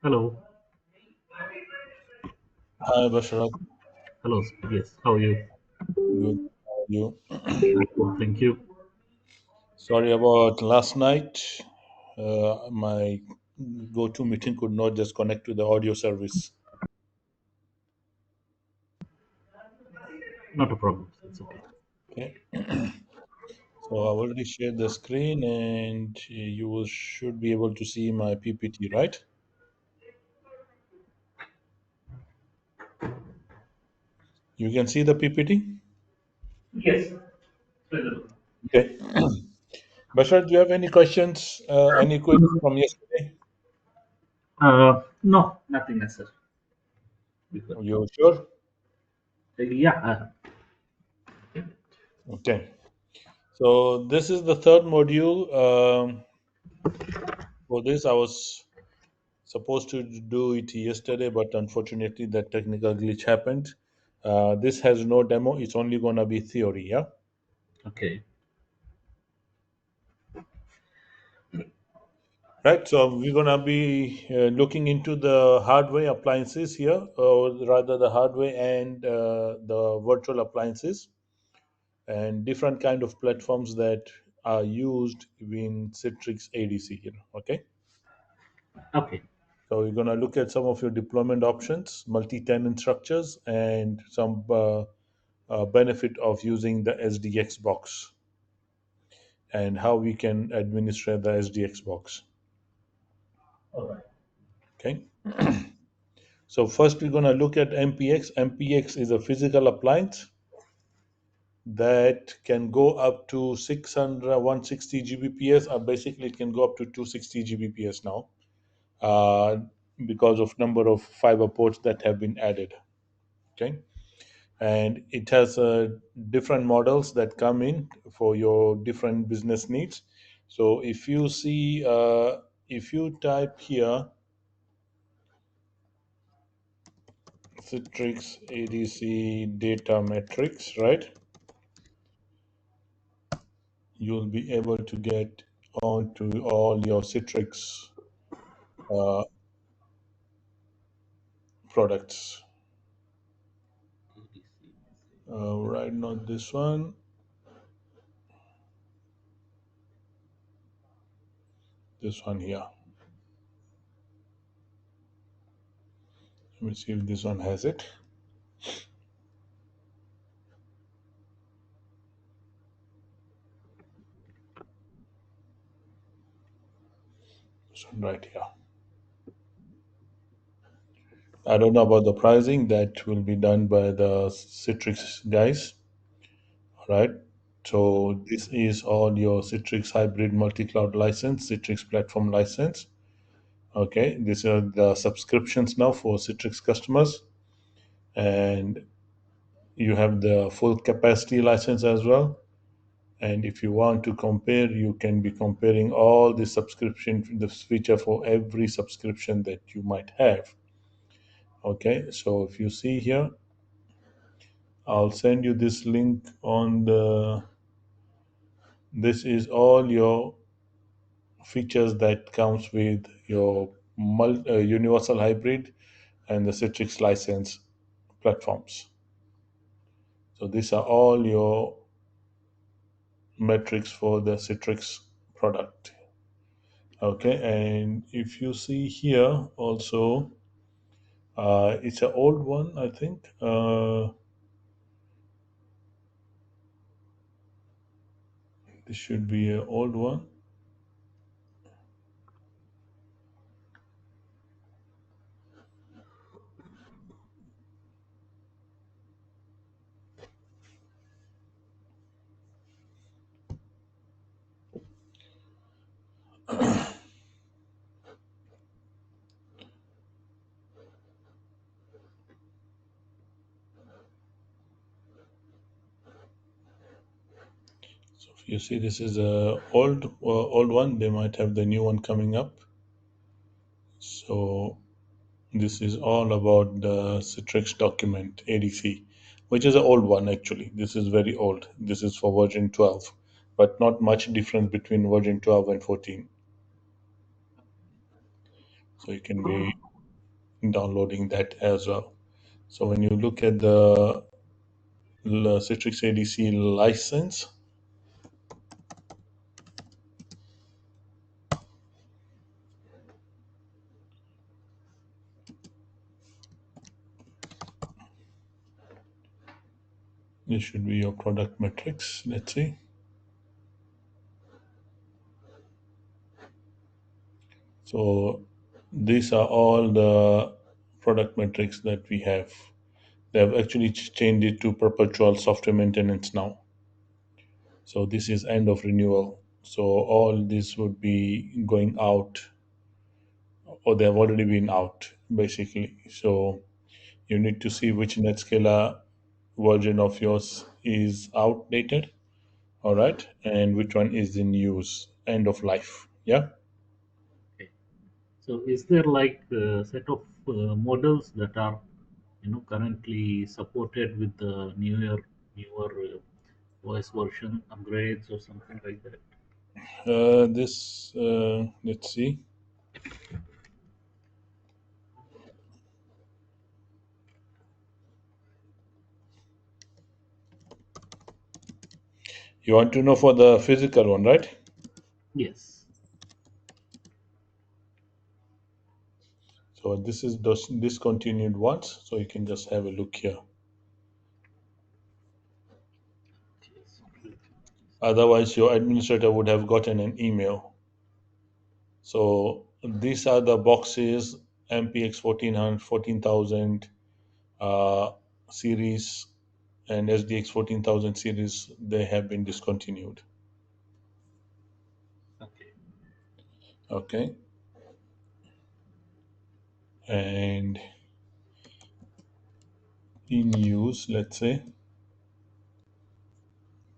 Hello. Hi, Basharat. Hello. Yes. How are you? Good. How are you? I'm good. Thank you. Sorry about last night. My go-to meeting could not just connect to the audio service. Not a problem. It's okay. Okay. So I've already shared the screen, and should be able to see my PPT, right? You can see the PPT. Yes. Visible. Okay. Basharat, do you have any questions? Any quiz from yesterday? No, nothing necessary. Because, Are you sure? yeah. Okay. So this is the third module. For this, I was supposed to do it yesterday, but unfortunately, that technical glitch happened. This has no demo; it's only gonna be theory. Yeah, Okay. right. So we're gonna be looking into the hardware appliances here, or rather, the hardware and the virtual appliances, and different kind of platforms that are used in Citrix ADC. Okay. Okay. So we're going to look at some of your deployment options, multi-tenant structures, and some benefit of using the SDX box and how we can administer the SDX box. All right. Okay. So first we're going to look at MPX. MPX is a physical appliance that can go up to 600, 160 Gbps, or basically it can go up to 260 Gbps now uh, because of number of fiber ports that have been added. Okay. And it has different models that come in for your different business needs. So if you type here Citrix ADC data metrics, right, you'll be able to get onto all your Citrix uh, products. Right, not this one, this one here. Let me see if this one has it. This one right here. I don't know about the pricing. That will be done by the Citrix guys. All right. So this is all your Citrix hybrid multi-cloud license, Citrix platform license. Okay. These are the subscriptions now for Citrix customers. And you have the full capacity license as well. And if you want to compare, you can be comparing all the subscription, the feature for every subscription that you might have. Okay. So if you see here, I'll send you this link on the. This is all your features that comes with your universal hybrid and the Citrix license platforms. So these are all your metrics for the Citrix product. Okay, and if you see here also, it's an old one, I think. This should be an old one. So if you see, this is a old one. They might have the new one coming up. So this is all about the Citrix document ADC, which is an old one actually. This is very old. This is for version 12, but not much difference between version 12 and 14. So you can be. downloading that as well. So when you look at the Citrix ADC license, this should be your product metrics. Let's see. So these are all the product metrics that we have. They have actually changed it to perpetual software maintenance now. So this is end of renewal. So all this would be going out, or they have already been out basically. So you need to see which NetScaler version of yours is outdated, all right, and which one is in use, end of life. Yeah. Okay. So is there like a set of models that are currently supported with the newer OS version upgrades or something like that? This let's see. You want to know for the physical one, right? Yes. So this is those discontinued ones. So you can just have a look here. Yes. Otherwise, your administrator would have gotten an email. So these are the boxes MPX 1400, 14,000 series and SDX 14,000 series. They have been discontinued. Okay. Okay. And in use, let's say.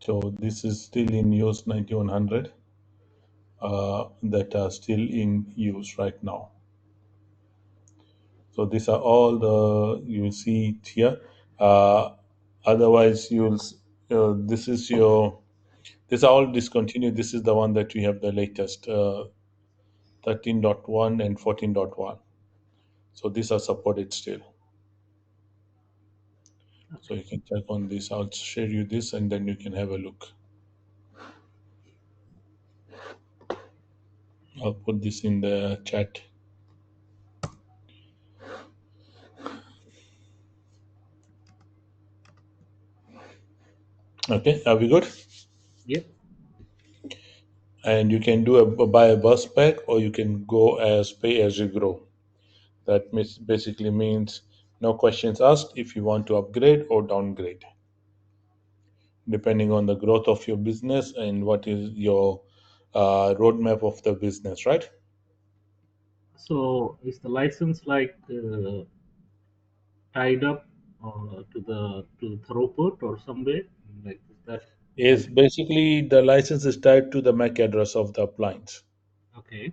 So this is still in use 9100 that are still in use right now. So these are all the you will see it here. Uh, Otherwise, this is your these are all discontinued. This is the one that we have the latest 13.1 and 14.1. So these are supported still. So Okay. you can check on this. I'll share you this and then you can have a look. I'll put this in the chat. Okay, are we good? Yep. And you can do a buy a bus pack or you can go as pay as you grow. That basically means no questions asked if you want to upgrade or downgrade, depending on the growth of your business and what is your roadmap of the business, right? So is the license like tied up to the throughput or some way? Like is that Is right? basically the license is tied to the MAC address of the appliance. Okay.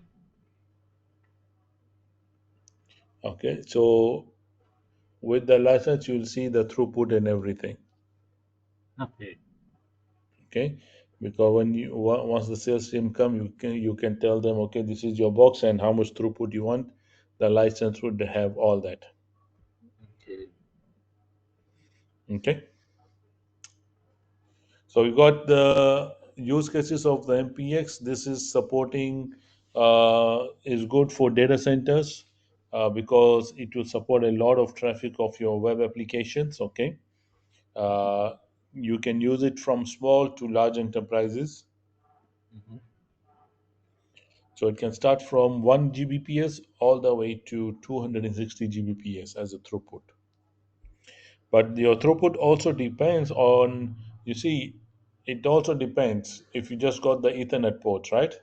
Okay, so with the license, you'll see the throughput and everything. Okay. Okay, because when once the sales team come, you can tell them, okay, this is your box and how much throughput you want. The license would have all that. Okay. Okay, so we got the use cases of the MPX. This is supporting is good for data centers because it will support a lot of traffic of your web applications. Okay, uh, you can use it from small to large enterprises. Mhm. So it can start from 1 Gbps all the way to 260 Gbps as a throughput. But your throughput also depends on, you see, it also depends if you just got the Ethernet ports, right?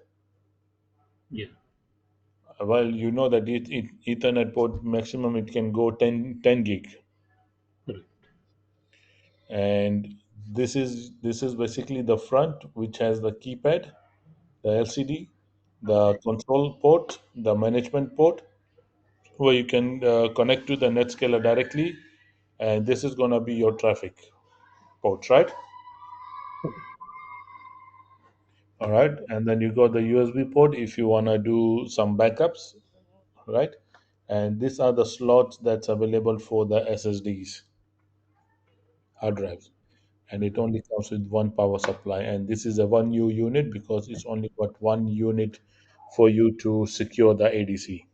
Yeah. Well, you know that Ethernet port maximum it can go 10 gig. Correct. And this is basically the front, which has the keypad, the LCD, the Okay. console port, the management port, where you can connect to the NetScaler directly, and this is gonna be your traffic port, right? Correct. All right, and then you got the USB port if you wanna do some backups, right? and these are the slots that's available for the SSDs, hard drives, and it only comes with one power supply. And this is a 1U unit because it's only got one unit for you to secure the ADC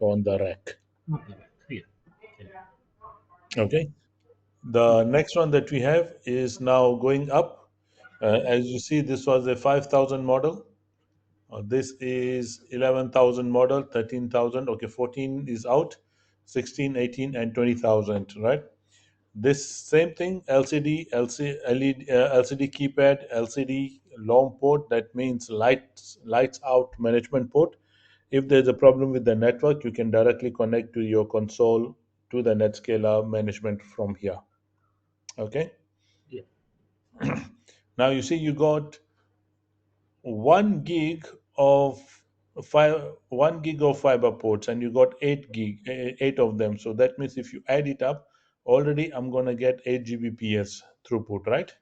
on the rack. Okay. Yeah. Yeah. Okay. The next one that we have is now going up. As you see, this was a 5,000 model. This is 11,000 model, 13,000. Okay, 14 is out, 16, 18, and 20,000, right? This same thing, LCD, LED, LCD keypad, LCD long port, that means lights out management port. If there's a problem with the network, you can directly connect to your console to the NetScaler management from here. Okay. Yeah. Now you see you got 1 gig of 1 gig of fiber ports, and you got 8 of them. So that means if you add it up, already I'm gonna get 8 Gbps throughput, right?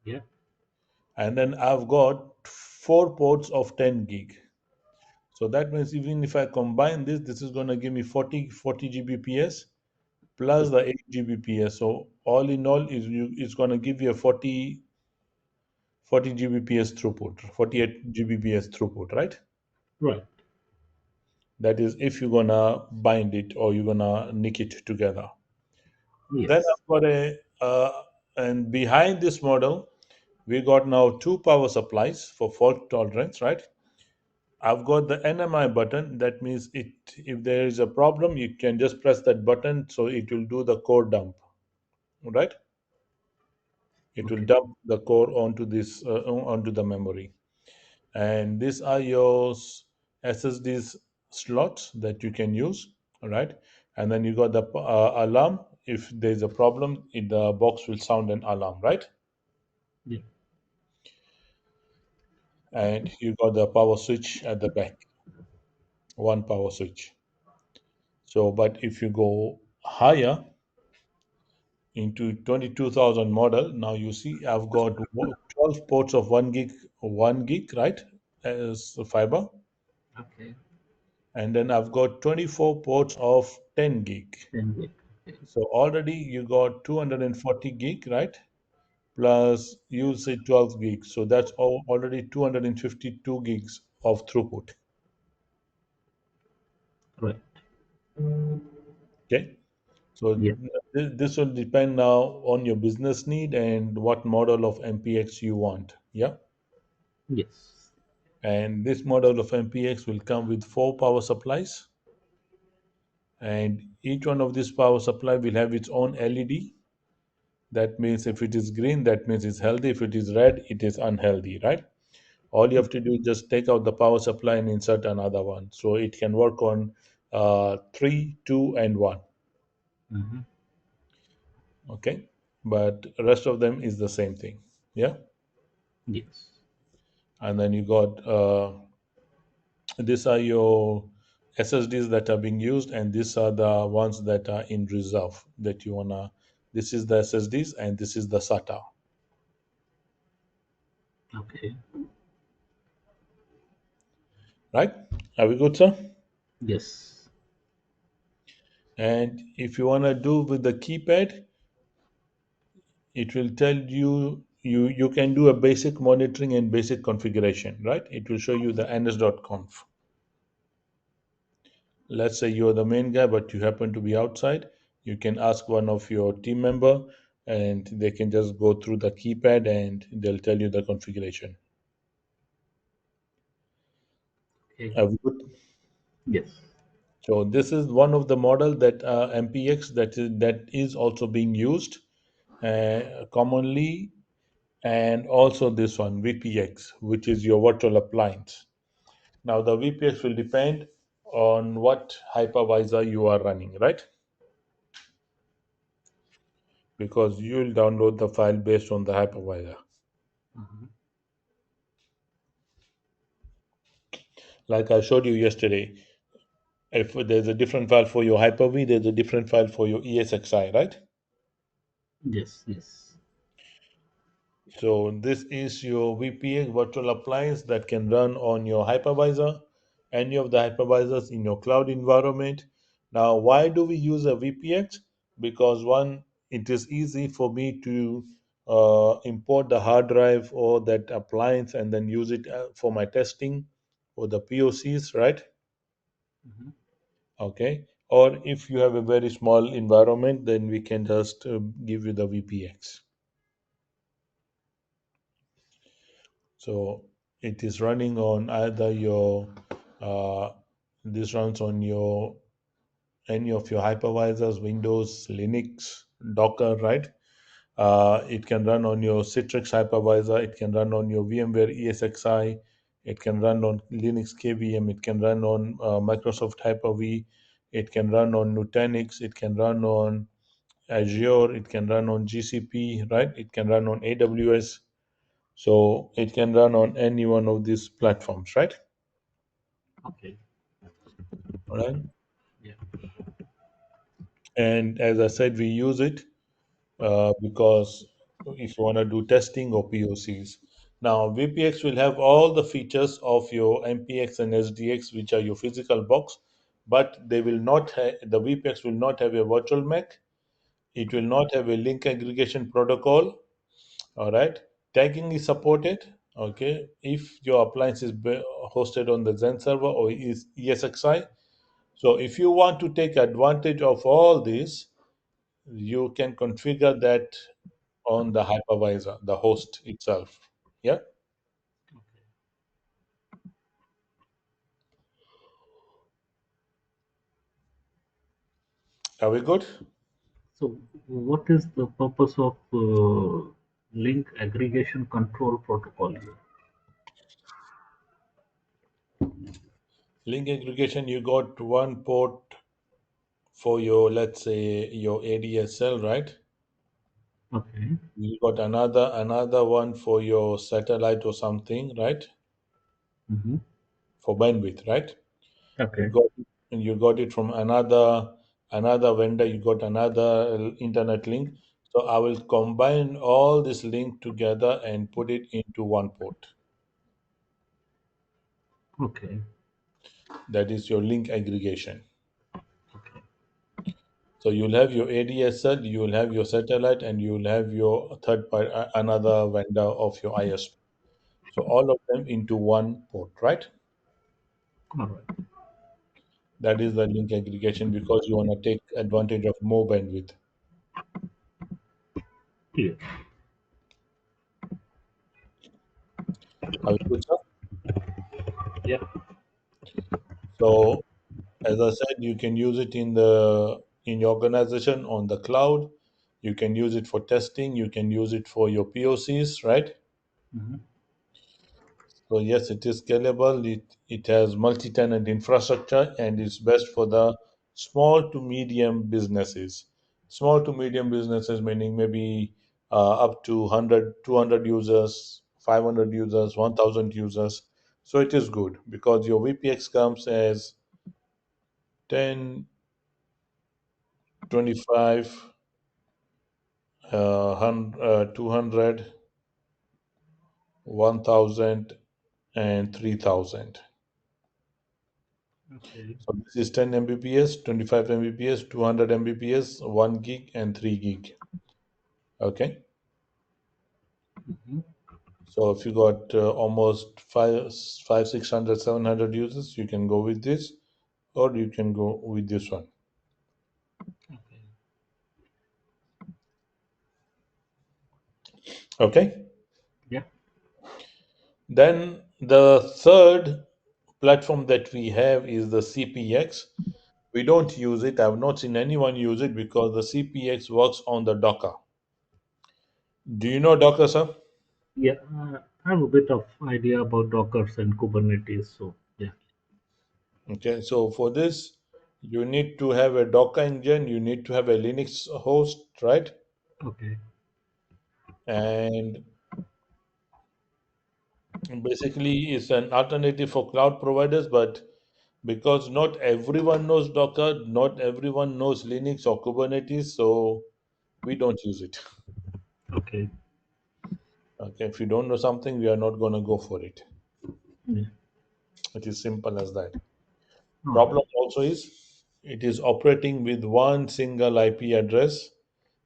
Yeah. And then I've got 4 ports of 10 gig. So that means even if I combine this, this is gonna give me 40 Gbps plus Yeah. the 8 Gbps. So all in all, it's gonna give you a 40 Gbps throughput, 48 Gbps throughput, right? Right. That is if you're gonna bind it or you're gonna nick it together. Then Yes. I've got and behind this model, we got now two power supplies for fault tolerance, right? I've got the NMI button. That means if there is a problem, you can just press that button, so it will do the core dump, right? It will Okay. dump the core onto the memory. And these are your SSDs slots that you can use, all right? And then you got the alarm. If there's a problem, the box will sound an alarm, right? Yeah. And you got the power switch at the back, one power switch. So, but if you go higher into 22,000 model, now you see I've got 12 ports of 1 gig, right? As fiber. Okay. And then I've got 24 ports of 10 gig. 10 gig. Okay. So already you got 240 gig, right? Plus you say 12 gigs. So that's already 252 gigs of throughput. Right. Okay. So Yeah. this will depend now on your business need and what model of MPX you want. Yeah. Yes. And this model of MPX will come with 4 power supplies. And each one of these power supply will have its own LED. That means if it is green, that means it's healthy. If it is red, it is unhealthy, right? All you have to do is just take out the power supply and insert another one. So it can work on 3, 2, and 1. Mm-hmm. Okay. But rest of them is the same thing. Yeah. Yes. And then you got these are your SSDs that are being used, and these are the ones that are in reserve that you wanna. This is the SSDs, and this is the SATA, Okay. right? Are we good, sir? Yes. And if you wanna do with the keypad, it will tell you can do a basic monitoring and basic configuration, right? It will show you the ns.conf. Let's say you're the main guy but you happen to be outside, you can ask one of your team member and they can just go through the keypad and they'll tell you the configuration. Okay. Good. Yes. So this is one of the model that mpx that is also being used commonly, and also this one vpx, which is your virtual appliance. Now, the VPX will depend on what hypervisor you are running, right? Because you will download the file based on the hypervisor. Mm-hmm. Like I showed you yesterday, if there's a different file for your Hyper-V, there's a different file for your ESXi, right? Yes. Yes. So this is your VPX virtual appliance that can run on your hypervisor, any of the hypervisors in your cloud environment. Now, why do we use a VPX? Because one, it is easy for me to import the hard drive or that appliance and then use it for my testing for the POCs, right? Hmm. Okay. Or if you have a very small environment, then we can just give you the VPX. So it is running on either your uh, this runs on your any of your hypervisors, Windows, Linux, Docker, right? It can run on your Citrix hypervisor. It can run on your VMware ESXi. It can run on Linux KVM. It can run on Microsoft Hyper-V. It can run on Nutanix. It can run on Azure. It can run on GCP, right? It can run on AWS. So it can run on any one of these platforms, right? Okay. All right. Yeah. And as I said, we use it because if you want to do testing or POCs. Now, VPX will have all the features of your MPX and SDX, which are your physical box, but they will not have the VPX will not have a virtual MAC. It will not have a link aggregation protocol. All right. Tagging is supported. Okay. If your appliance is hosted on the Zen server or is ESXi. So if you want to take advantage of all this, you can configure that on the hypervisor, the host itself. Yeah. Okay. Are we good? So, what is the purpose of link aggregation control protocol here? Link aggregation, you got one port for your, let's say, your ADSL, right? Okay. You got another one for your satellite or something, right? Hmm. For bandwidth, right? You Okay. got you got it from another vendor. You got another internet link. So I will combine all this link together and put it into one port. Okay. That is your link aggregation. Okay. So you'll have your ADSL, you'll have your satellite, and you'll have your third part, another vendor of your ISP. So all of them into one port, right? All right. That is the link aggregation because you want to take advantage of more bandwidth. Clear. Are we good, sir? Yeah. So as I said, you can use it in your organization on the cloud. You can use it for testing. You can use it for your POCs, right? Hmm. So yes, it is scalable. It has multi-tenant infrastructure and it's best for the small to medium businesses. Small to medium businesses meaning maybe up to 100, 200 users, 500 users, 1000 users. So it is good because your VPX comes as 10, 25, 200, 1000, and 3000. Okay. So this is 10 Mbps, 25 Mbps, 200 Mbps, 1 gig, and 3 gig. Okay. Hmm. So if you got almost 600, 700 users, you can go with this, or you can go with this one. Okay. Okay. Yeah. Then the third platform that we have is the CPX. We don't use it. I've not seen anyone use it because the CPX works on the Docker. Do you know Docker, sir? Yeah. I have a bit of idea about Dockers and Kubernetes. So, yeah. Okay, so for this, you need to have a Docker engine, you need to have a Linux host, right? Okay. And basically, it's an alternative for cloud providers, but because not everyone knows Docker, not everyone knows Linux or Kubernetes, so we don't use it. Okay. Okay, if you don't know something, we are not going to go for it. Yeah. It is simple as that. Okay. Problem also is it is operating with one single IP address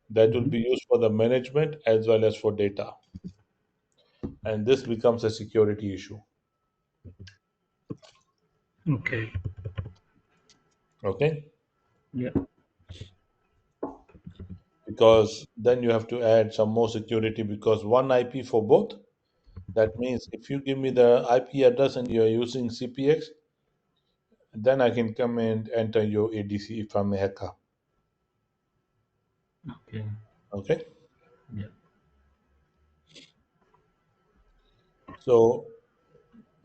that will Hmm. be used for the management as well as for data. And this becomes a security issue. Okay. Okay? Yeah. Because then you have to add some more security because one IP for both. That means if you give me the IP address and you're using CPX, then I can come and enter your ADC if I'm a hacker. Okay. Okay? Yeah. So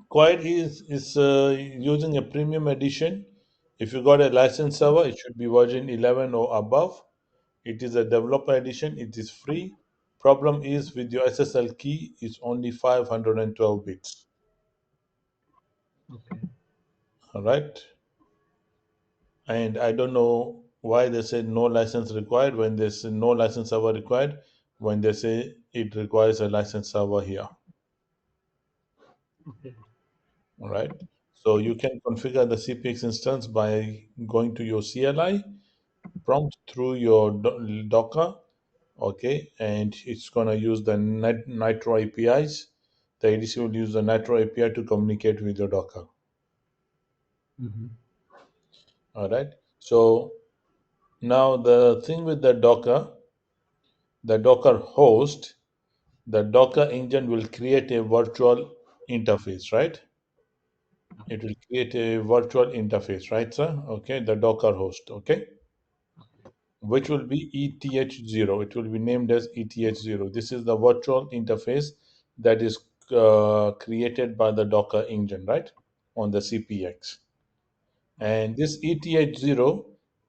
Quiet is using a premium edition. If you got a license server, it should be version 11 or above. It is a developer edition. It is free. Problem is with your SSL key, it's only 512 bits. Okay. All right. And I don't know why they say no license required when they say no license server required when they say it requires a license server here. Okay. All right. So you can configure the CPX instance by going to your CLI prompt through your Docker, okay, and it's gonna use the Nitro APIs. The ADC will use the Nitro API to communicate with your Docker. Hmm. All right. So now the thing with the Docker host, the Docker engine will create a virtual interface, right? It will create a virtual interface, right, sir? Okay, the Docker host, okay, which will be ETH0. It will be named as ETH0. This is the virtual interface that is created by the Docker engine, right, on the CPX. And this ETH0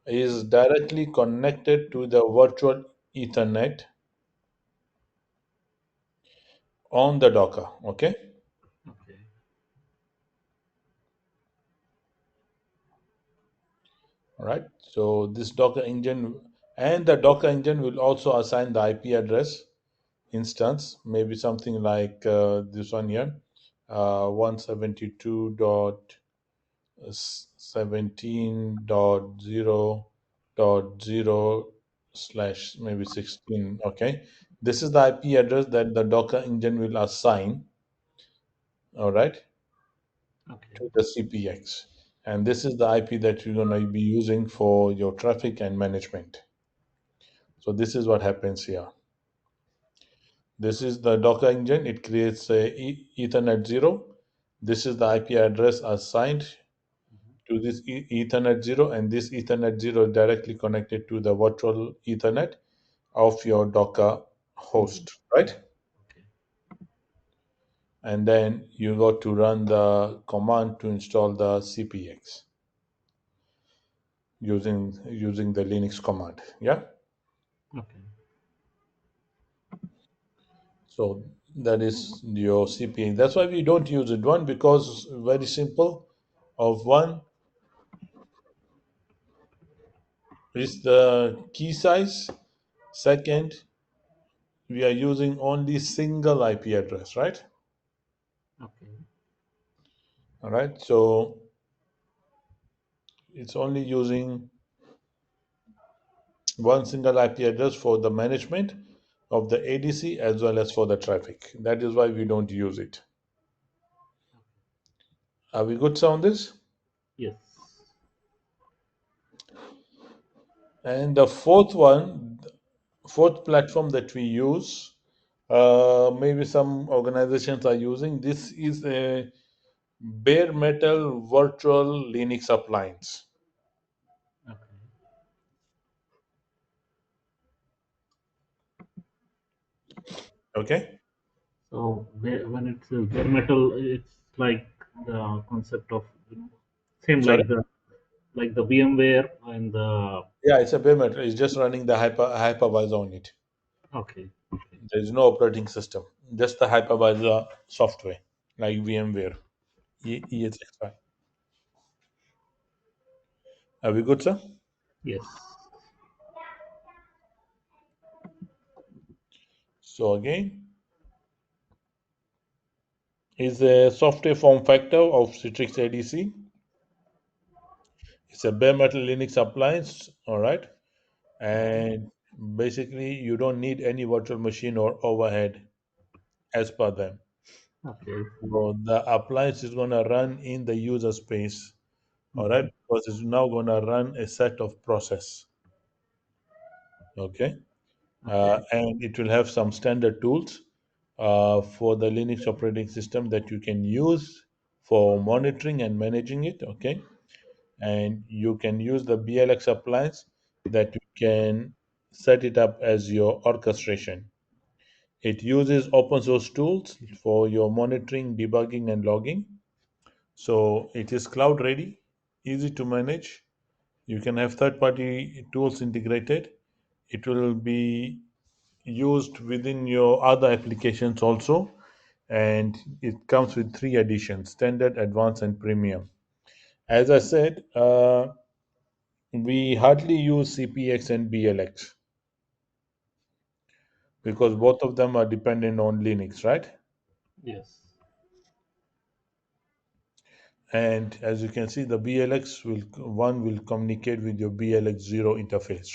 is directly connected to the virtual Ethernet on the Docker, okay? Okay. All right. So this Docker engine and the Docker engine will also assign the IP address instance, maybe something like this one here, 172.17.0.0 slash maybe 16. Okay. This is the IP address that the Docker engine will assign, all right, Okay. to the CPX. And this is the IP that you're going to be using for your traffic and management. So this is what happens here. This is the Docker engine. It creates a Ethernet 0. This is the IP address assigned to this Ethernet 0, and this Ethernet 0 is directly connected to the virtual Ethernet of your Docker Hmm. host, right? Okay. And then you got to run the command to install the CPX using the Linux command. Yeah. Okay. So that is your CPX. That's why we don't use it. One, because very simple. Of one is the key size. Second, we are using only single IP address, right? Okay. All right. So it's only using one single IP address for the management of the ADC as well as for the traffic. That is why we don't use it. Are we good on this? Yes. And the fourth platform that we use, maybe some organizations are using, this is a bare metal virtual Linux appliance. Okay. Okay. So when it's bare metal, it's like the concept of, same Sorry. like the VMware and the. Yeah, it's a bare metal. It's just running the hypervisor on it. Okay. Okay. There is no operating system, just the hypervisor software like VMware, ESXi. Are we good, sir? Yes. So again, is a software form factor of Citrix ADC. It's a bare metal Linux appliance, all right? And basically, you don't need any virtual machine or overhead as per them. Okay. So the appliance is going to run in the user space, all right? Hmm. Because it's now going to run a set of process, okay? Okay. And it will have some standard tools for the Linux operating system that you can use for monitoring and managing it, okay? And you can use the BLX appliance that you can set it up as your orchestration. It uses open source tools for your monitoring, debugging, and logging. So it is cloud ready, easy to manage. You can have third party tools integrated. It will be used within your other applications also. And it comes with three editions: standard, advanced, and premium. As I said, we hardly use CPX and BLX because both of them are dependent on Linux, right? Yes. And as you can see, the BLX will communicate with your BLX 0 interface.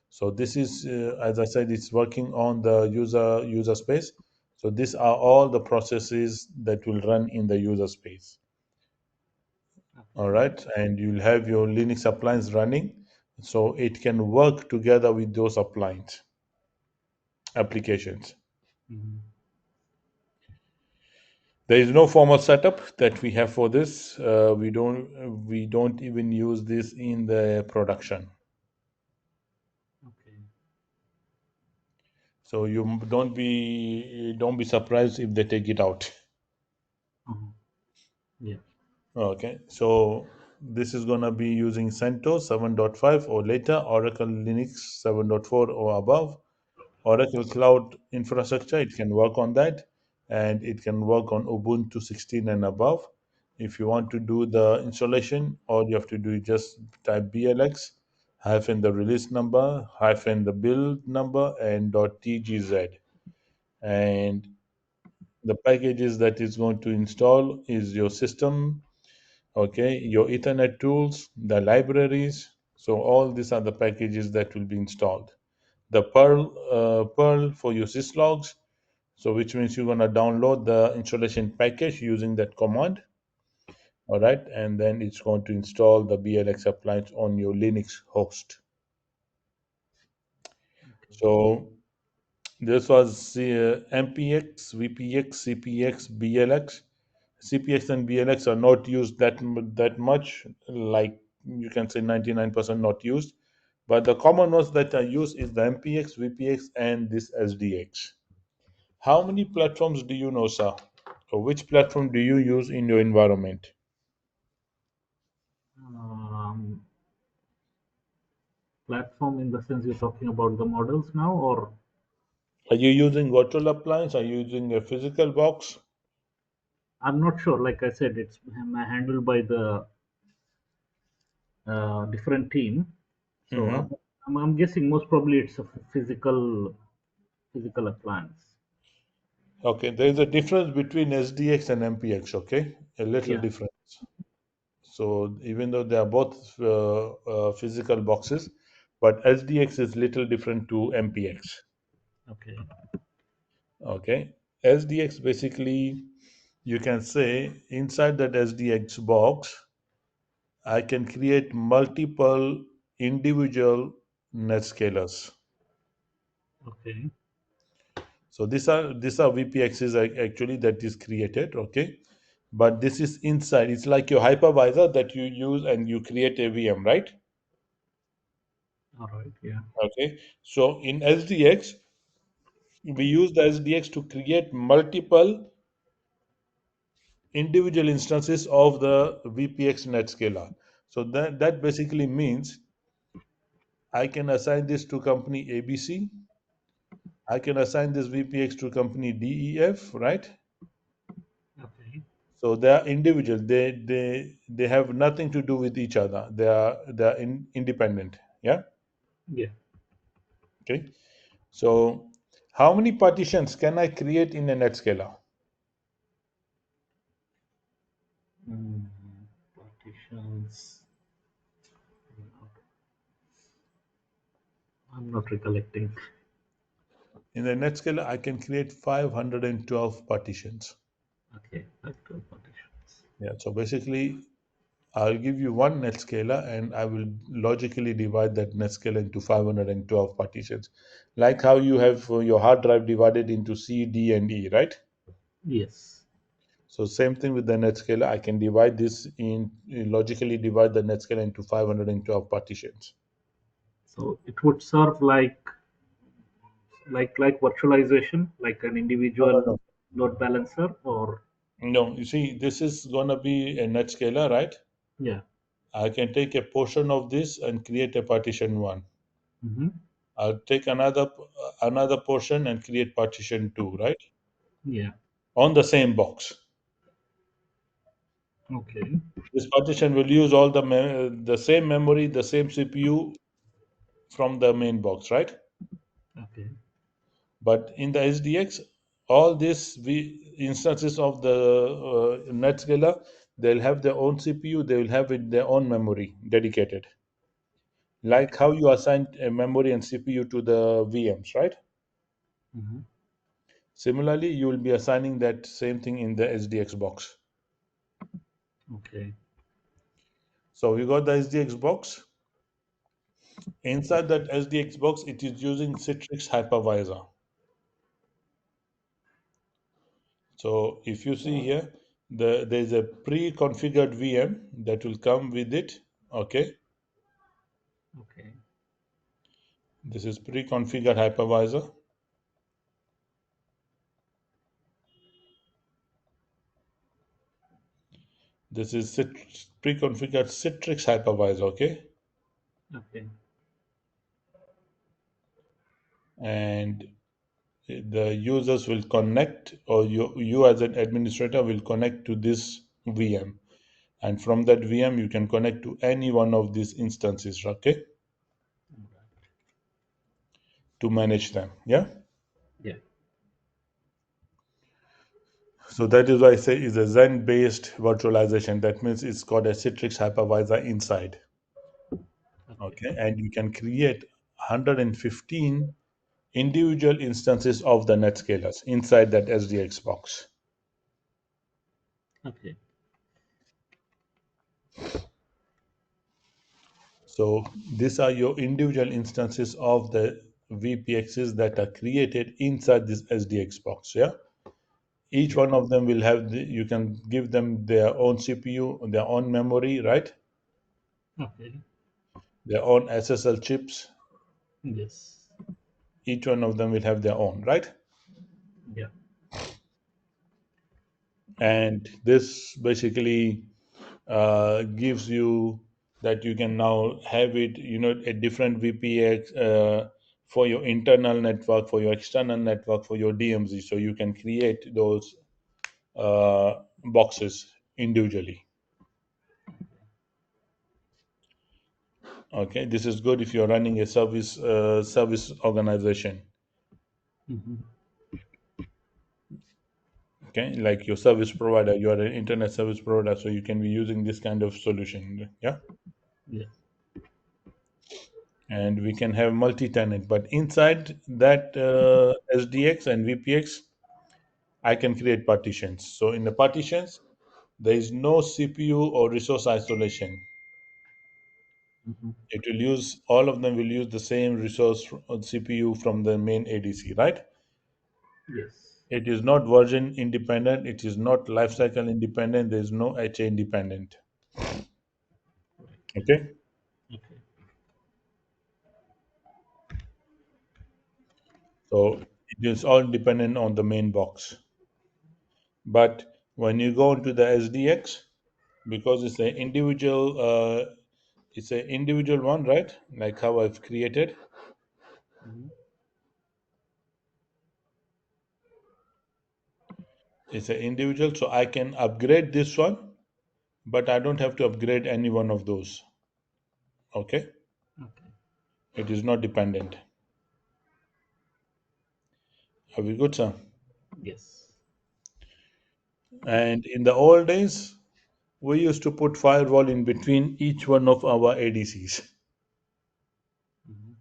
So this is, as I said, it's working on the user space. So these are all the processes that will run in the user space. All Okay. right, and you'll have your Linux appliance running, so it can work together with those appliance applications. Hmm. There is no formal setup that we have for this. We don't even use this in the production. Okay. So don't be surprised if they take it out. Mhm. Yeah. Okay. So this is gonna be using CentOS 7.5 or later, Oracle Linux 7.4 or above. Oracle Cloud Infrastructure, it can work on that, and it can work on Ubuntu 16 and above. If you want to do the installation, all you have to do is just type BLX hyphen the release number hyphen the build number and .tgz, and the packages that is going to install is your system, okay, your Ethernet tools, the libraries. So all these are the packages that will be installed. The Perl for your syslogs, so which means you're gonna download the installation package using that command, all right, and then it's going to install the BLX appliance on your Linux host. Okay. So this was MPX, VPX, CPX, BLX. CPX and BLX are not used that much, like you can say 99% not used. But the common ones that are used is the MPX, VPX, and this SDX. How many platforms do you know, sir? Or which platform do you use in your environment? Um, Platform in the sense you're talking about the models now, or Are you using virtual appliance? Are you using a physical box? I'm not sure. Like I said, it's handled by the different team. So Hmm. I'm guessing most probably it's a physical appliance. Okay, there is a difference between SDX and MPX, okay? A little Yeah. difference. So even though they are both physical boxes, but SDX is little different to MPX. Okay. Okay, SDX basically you can say inside that SDX box, I can create multiple individual NetScalers. Okay. So these are VPXs actually that is created. Okay, but this is inside. It's like your hypervisor that you use and you create a VM, right? All right. Yeah. Okay, so in SDX, we use the SDX to create multiple individual instances of the VPX NetScaler. So that basically means I can assign this to company ABC. I can assign this VPX to company DEF, right? Okay. So they are individual. They have nothing to do with each other. They are independent. Yeah. Yeah. Okay. So how many partitions can I create in a NetScaler? Partitions. I'm not recollecting. In the NetScaler, I can create 512 partitions. Okay, back to partitions. Yeah, so basically, I'll give you one NetScaler and I will logically divide that NetScaler into 512 partitions. Like how you have your hard drive divided into C, D, and E, right? Yes. So same thing with the NetScaler. I can divide this in logically divide the NetScaler into 512 partitions. So it would serve like virtualization, like an No, no, individual no. load balancer, or No, you see, this is gonna be a NetScaler, right? yeah. I can take a portion of this and create a partition one. Mm-hmm. I'll take another portion and create partition two, right? Yeah. On the same box. Okay. This partition will use all the same memory, the same CPU from the main box, right? Okay. But in the SDX, all these instances of the NetScaler, they'll have their own CPU, they will have it, their own memory dedicated. Like Okay. how you assign a memory and CPU to the VMs, right? Mm-hmm. Similarly, you will be assigning that same thing in the SDX box. Okay. So you got the SDX box. Inside that SDX box, it is using Citrix hypervisor. So if you see here, there's a pre-configured VM that will come with it. Okay, Okay. this is pre-configured hypervisor. This is pre-configured Citrix hypervisor. Okay, Okay. and the users will connect, or you as an administrator will connect to this VM, and from that VM you can connect to any one of these instances. Okay, to manage them. Yeah. Yeah. So that is why I say it's a Zen-based virtualization. That means it's got a Citrix hypervisor inside. Okay. Okay, and you can create 115 individual instances of the NetScalers inside that SDX box. Okay. So these are your individual instances of the VPXs that are created inside this SDX box. Yeah, each Yeah. one of them will have you can give them their own CPU, their own memory, right? Okay. Their own SSL chips. Yes. Each one of them will have their own, right? Yeah. And this basically gives you that you can now have it, a different VPX for your internal network, for your external network, for your DMZ. So you can create those boxes individually. Okay, this is good if you're running a service organization. Mm-hmm. Okay, like your service provider, you are an internet service provider, so you can be using this kind of solution. Yeah, Yeah. and we can have multi-tenant, but inside that SDX and VPX, I can create partitions. So in the partitions, there is no CPU or resource isolation. Mm-hmm. It will use all of them will use the same resource CPU from the main ADC, right? Yes. It is not version independent. It is not lifecycle independent. There is no HA independent. Okay, Okay. so it is all dependent on the main box. But when you go into the SDX, because it's an individual one, right? Like how I've created. Mm-hmm. It's an individual, so I can upgrade this one, but I don't have to upgrade any one of those. Okay, Okay. it is not dependent. Are we good, sir? Yes. And in the old days, We used to put firewall in between each one of our ADCs, Mhm.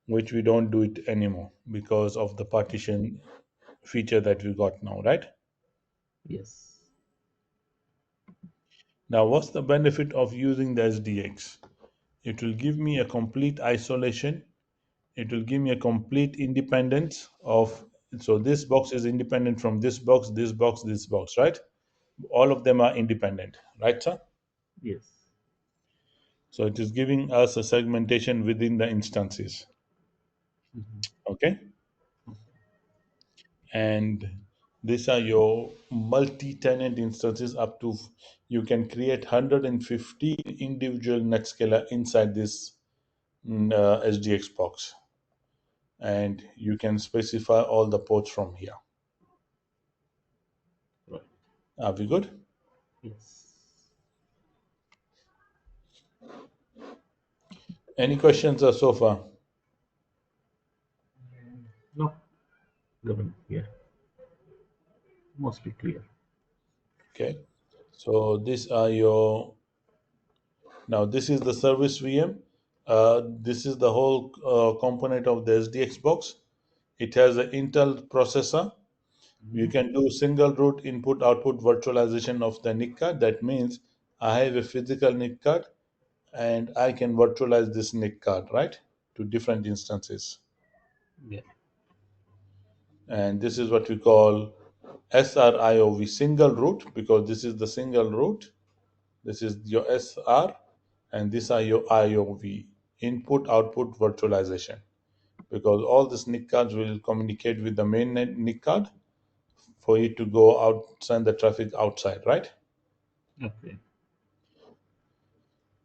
which we don't do it anymore because of the partition feature that we got now, right? Yes. Now, what's the benefit of using the SDX? It will give me a complete isolation. It will give me a complete independence of, so this box is independent from this box, this box, this box, right? All of them are independent, right, sir? Yes. So it is giving us a segmentation within the instances, Mhm. okay? And these are your multi-tenant instances up to, you can create 115 individual NetScaler inside this SDX box, and you can specify all the ports from here. Right. Are we good? Yes. Any questions so far? No. Good. Yeah. Mostly clear. Okay. So these are your, now this is the service VM. This is the whole component of the SDX box. It has an Intel processor. You Mhm. can do single root input output virtualization of the NIC card. That means I have a physical NIC card and I can virtualize this NIC card, right, to different instances. Yeah. And this is what we call SRIOV, single root, because this is the single root. This is your SR, and these are your IOV, input output virtualization, because all these NIC cards will communicate with the main NIC card for it to go out, send the traffic outside, right? Okay.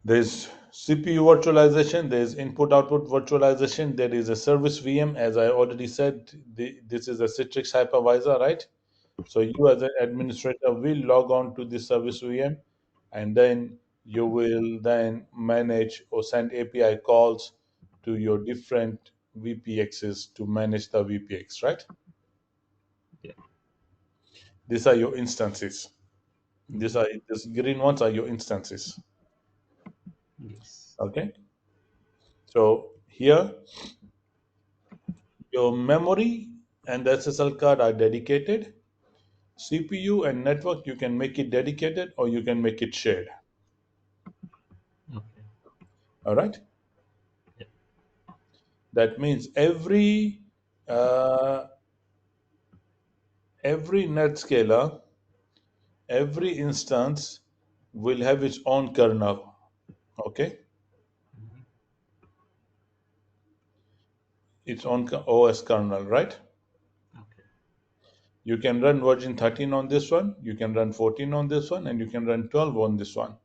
There's CPU virtualization, there's input output virtualization, there is a service VM. As I already said, this is a Citrix hypervisor, right? So you as an administrator will log on to the service VM, and then you will then manage or send API calls to your different VPXs to manage the VPX, right? Yeah. These are your instances. Mhm. These green ones are your instances. Yes. Okay. So here your memory and the SSL card are dedicated. CPU and network, you can make it dedicated or you can make it shared. Okay. All right. Yeah. That means uh, every NetScaler, every instance will have its own kernel. Okay, Mhm. its own OS kernel, right? Okay. You can run version 13 on this one, you can run 14 on this one, and you can run 12 on this one.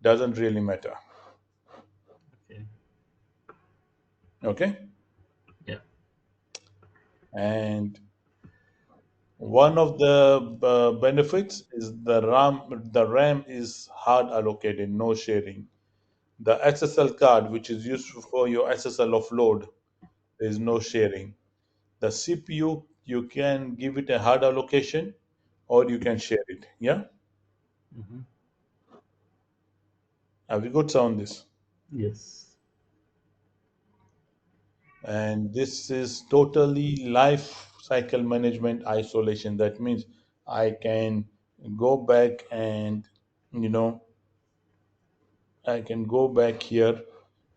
Doesn't really matter. Okay. Okay, Yeah. and one of the benefits is the RAM. The RAM is hard allocated, no sharing. The SSL card, which is used for your SSL offload, there is no sharing. The CPU, you can give it a hard allocation or you can share it. Yeah? Mhm. Have you got on this? Yes. And this is totally life cycle management isolation. That means I can go back and, you know, I can go back here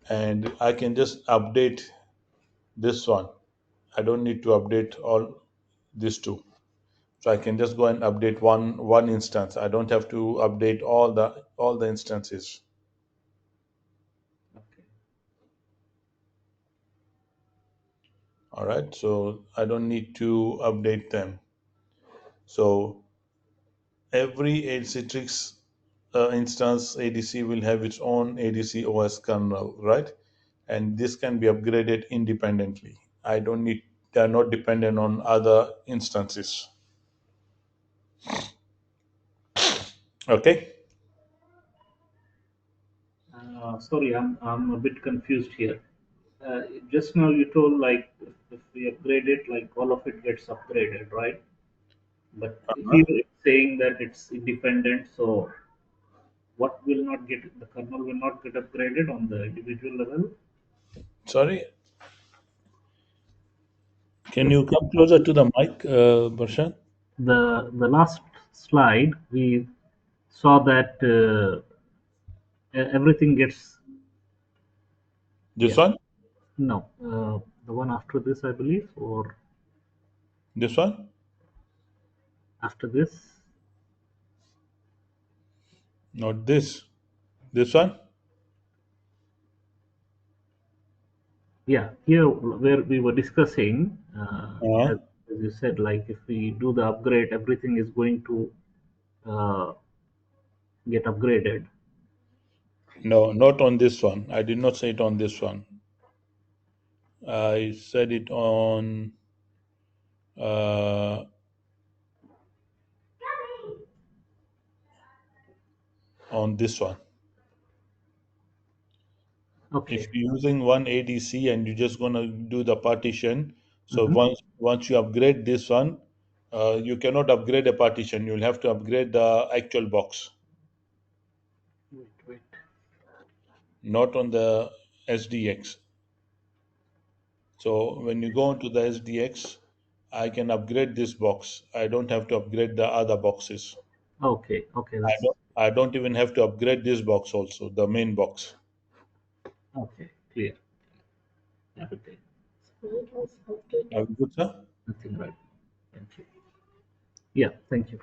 and I can just update this one. I don't need to update all these two. So I can just go and update one instance. I don't have to update all the instances. Okay. All right. So I don't need to update them. So every Citrix instance ADC will have its own ADC OS kernel, right? And this can be upgraded independently. I don't need. They are not dependent on other instances. Okay. Sorry, I'm a bit confused here. Just now you told like if we upgrade it, like all of it gets upgraded, right? But Uh-huh. here it's saying that it's independent. So what will not get the kernel will not get upgraded on the individual level. Sorry, can you come closer to the mic, Barshan? The last slide we saw that everything gets, This yeah, one? no, the one after this I believe, or This one? after this. Not this. This one? Yeah, here where we were discussing, Uh-huh. as you said, like if we do the upgrade, everything is going to uh, get upgraded. No, not on this one. I did not say it on this one. I said it uh, on this one. If Okay. you're using one ADC and you're just gonna do the partition, so Hmm. once you upgrade this one, you cannot upgrade a partition. You'll have to upgrade the actual box, Wait, wait. not on the SDX. So when you go into the SDX, I can upgrade this box. I don't have to upgrade the other boxes. Okay, okay, I that's don't. I don't even have to upgrade this box also, the main box. okay. Clear. Everything. Are we good, sir? Nothing right. Thank you. Yeah, thank you.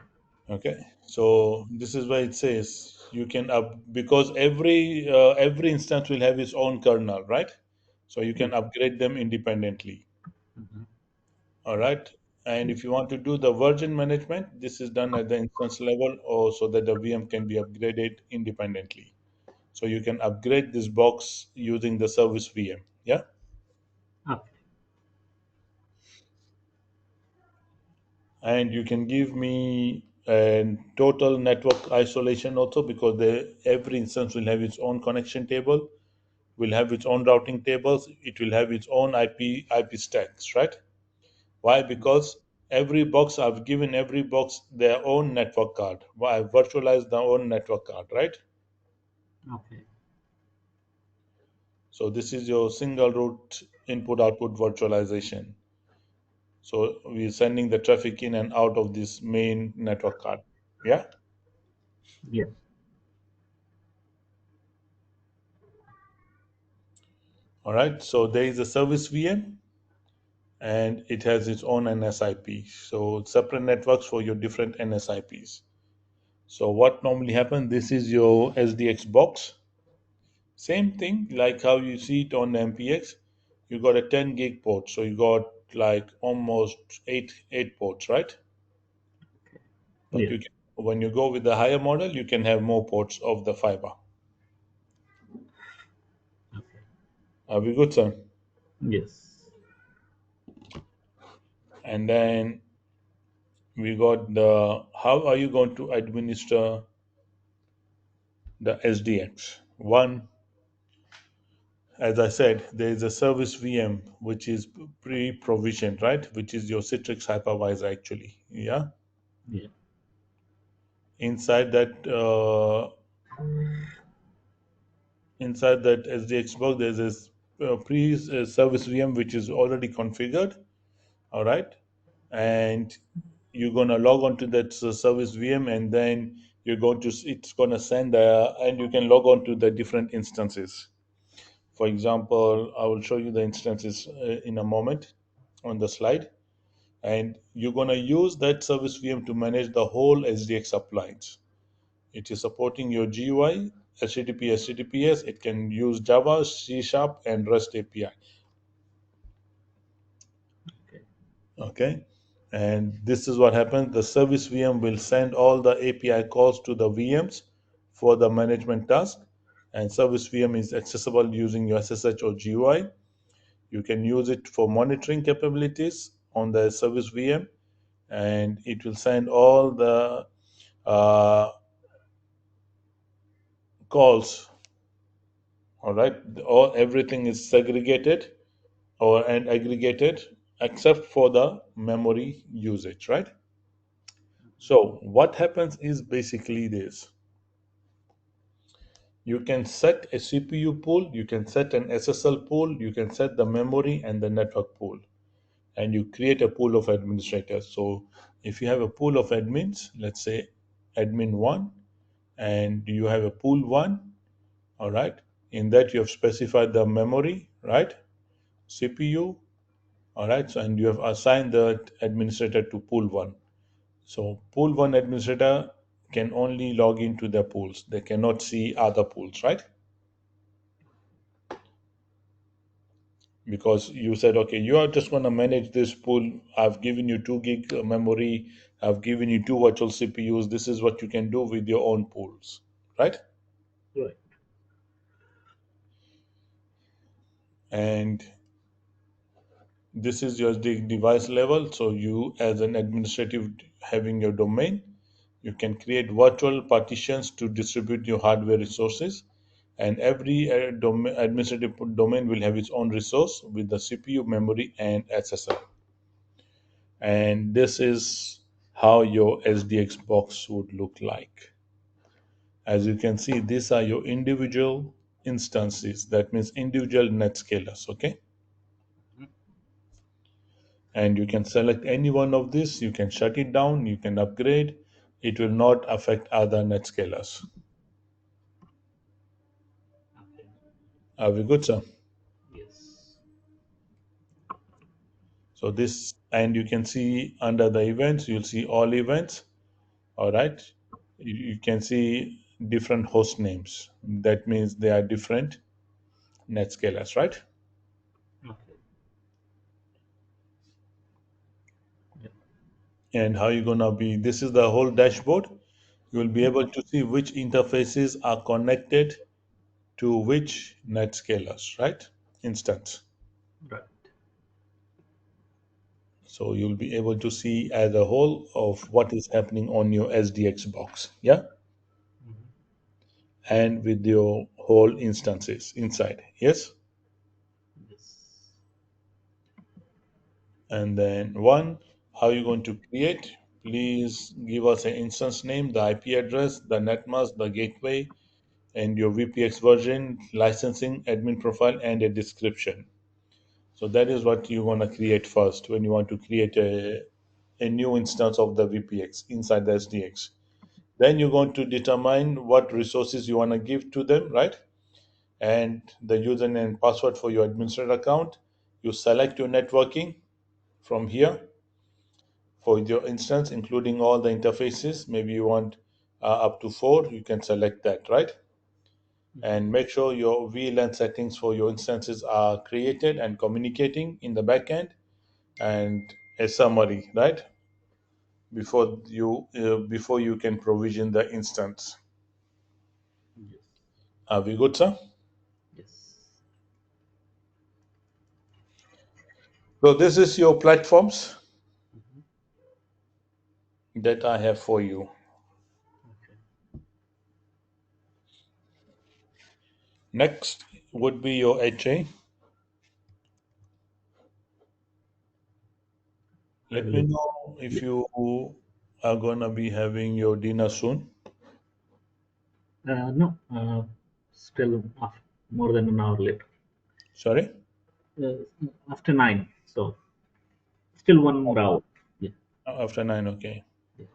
Okay. So this is why it says you can up because every instance will have its own kernel, right? So you Yeah. can upgrade them independently. Hmm. All right. And if you want to do the version management, this is done at the instance level or so that the VM can be upgraded independently. So you can upgrade this box using the service VM. Yeah. Okay. And you can give me a total network isolation also because every instance will have its own connection table, will have its own routing tables, it will have its own IP stacks, right? Why? Because every box I've given every box their own network card. Why? I've virtualized their own network card, right? Okay. So this is your single root input output virtualization. So we're sending the traffic in and out of this main network card. Yeah. Yeah. All right. So there is a service VM and it has its own NSIP. So separate networks for your different NSIPs. So what normally happens? This is your SDX box. Same thing like how you see it on MPX. You got a 10 gig port, so you got like almost eight ports, right? But Yeah. you can, when you go with the higher model, you can have more ports of the fiber. Okay. Are we good, sir? Yes. And then we got the how are you going to administer the SDX? One, as I said, there is a service VM which is pre-provisioned, right? Which is your Citrix hypervisor actually. Yeah. Yeah. Inside that SDX box, there's this pre-service VM which is already configured. All right, and you're gonna log on to that service VM, and then it's gonna send and you can log on to the different instances. For example, I will show you the instances in a moment on the slide, and you're gonna use that service VM to manage the whole SDX appliance. It is supporting your GUI, HTTP, HTTPS. It can use Java, C Sharp, and REST API. Okay. Okay. And this is what happens. The service VM will send all the API calls to the VMs for the management task. And service VM is accessible using your SSH or GUI. You can use it for monitoring capabilities on the service VM, and it will send all the uh, calls. All right. All everything is segregated or and aggregated except for the memory usage, right? So what happens is basically this. you can set a CPU pool, you can set an SSL pool, you can set the memory and the network pool, and you create a pool of administrators. So if you have a pool of admins, let's say admin one, and you have a pool one, all right, in that you have specified the memory, right? CPU, all right, so and you have assigned the administrator to pool one. So pool one administrator can only log into the pools. They cannot see other pools, right? Because you said, okay, you are just going to manage this pool. I've given you 2 gig memory. I've given you two virtual CPUs. This is what you can do with your own pools, right? Right. And this is your device level. So you, as an administrative having your domain, you can create virtual partitions to distribute your hardware resources. And every administrative domain will have its own resource with the CPU, memory, and SSL. And this is how your SDX box would look like. As you can see, these are your individual instances. That means individual NetScalers, okay? Mhm. And you can select any one of these. You can shut it down. You can upgrade. It will not affect other NetScalers. Okay. Are we good, sir? Yes. So this, and you can see under the events, you'll see all events. All right. You can see different host names. That means they are different NetScalers, right? Okay. Yep. And how you're gonna be, this is the whole dashboard. You will be able to see which interfaces are connected to which NetScalers, right? Instance. Right. So you'll be able to see as a whole of what is happening on your SDX box, yeah? Mhm. And with your whole instances inside, yes? Yes. And then one, how you going to create? Please give us an instance name, the IP address, the netmask, the gateway, and your VPX version, licensing, admin profile, and a description. So that is what you want to create first when you want to create a new instance of the VPX inside the SDX. Then you're going to determine what resources you want to give to them, right? And the username and password for your administrator account. You select your networking from here for your instance, including all the interfaces. Maybe you want up to 4, you can select that, right? Mhm. And make sure your VLAN settings for your instances are created and communicating in the backend, and a summary, right? Before you can provision the instance. Yes. Are we good, sir? Yes. So this is your platforms Mhm. that I have for you. Okay. Next would be your HA. I Let me will. know Yeah. if you are gonna be having your dinner soon. No. Still more than an hour later. Sorry? Uh, After 9. So still one more hour. Yeah. After 9, okay. Yeah.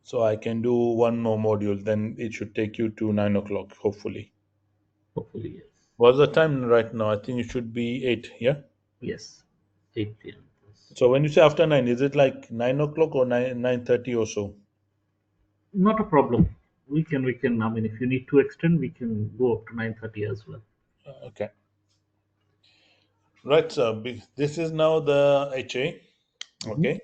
So I can do one more module, then it should take you to 9 o'clock, hopefully. Hopefully, yes. What's the time right now? I think it should be 8, yeah? Yes. 8 p.m. Yes. So when you say after 9, is it like 9 o'clock or 9:30 or so? Not a problem. We can. I mean, if you need to extend, we can go up to 9:30 as well. Okay. Right, sir. This is now the HA. Mhm. Okay.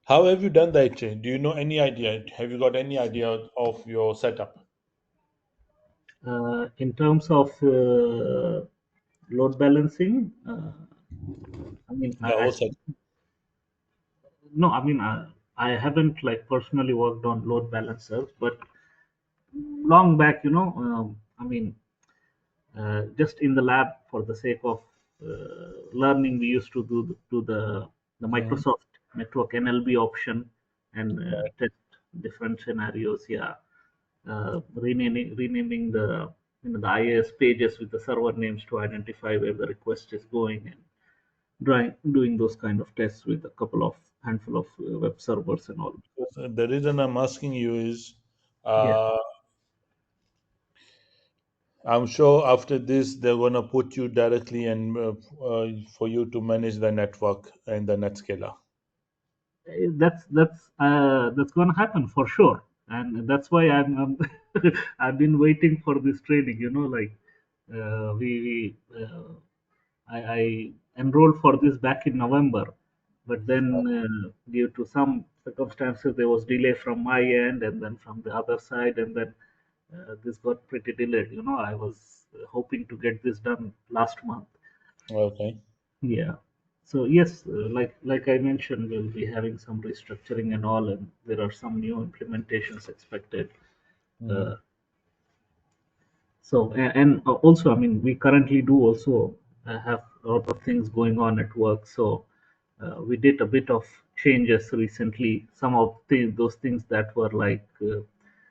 How have you done the HA? Do you know any idea? Have you got any idea of your setup? In terms of load balancing, I mean, The whole setup. no, I mean, I haven't like personally worked on load balancers, but long back, I mean, just in the lab for the sake of learning, we used to do the Mhm. Microsoft Network NLB option and test different scenarios. Yeah, renaming the the IIS pages with the server names to identify where the request is going, and doing those kind of tests with a couple of handful of web servers and all. The reason I'm asking you is, Yeah. uh, I'm sure after this they're gonna put you directly and for you to manage the network and the NetScaler. That's going to happen for sure, and that's why I've been waiting for this training. Like we I enrolled for this back in November, but then due to some circumstances there was delay from my end and then from the other side, and then this got pretty delayed. I was hoping to get this done last month. Okay. Yeah. So yes, like I mentioned, we'll be having some restructuring and all, and there are some new implementations expected. Mhm. Uh, and also, I mean, we currently do also have a lot of things going on at work. So we did a bit of changes recently. Some of those things that were like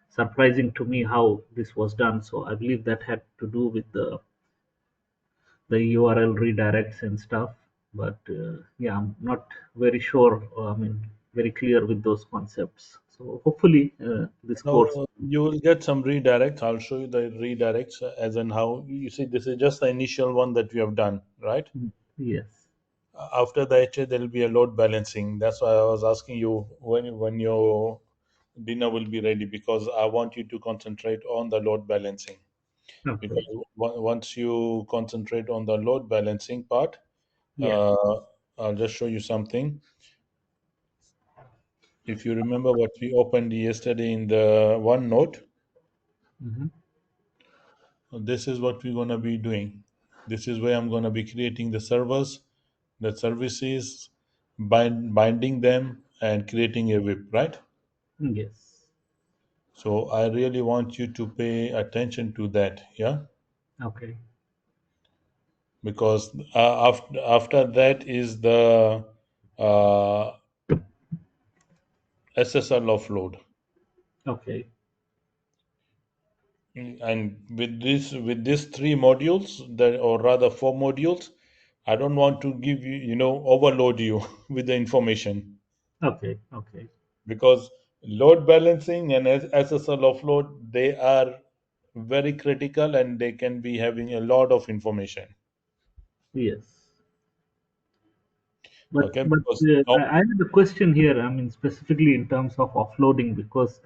surprising to me how this was done. So I believe that had to do with the URL redirects and stuff. But yeah, I'm not very sure. I mean, very clear with those concepts. So hopefully, this course. No, you will get some redirects. I'll show you the redirects as in how you see this is just the initial one that we have done, right? Yes. After the HA, there will be a load balancing. That's why I was asking you when your dinner will be ready because I want you to concentrate on the load balancing. Because Okay. once you concentrate on the load balancing part, Yeah. uh, I'll just show you something. If you remember what we opened yesterday in the OneNote, Hmm. this is what we're going to be doing. This is where I'm going to be creating the servers, the services, binding them, and creating a whip, right? Yes. So I really want you to pay attention to that, yeah? Okay. Because after that is the uh, SSL offload. Okay. And with these three modules, that or rather four modules, I don't want to give you, overload you with the information Okay. Okay. because load balancing and SSL offload they are very critical and they can be having a lot of information. Yes. But Okay, but because I had a question here. I mean, specifically in terms of offloading, because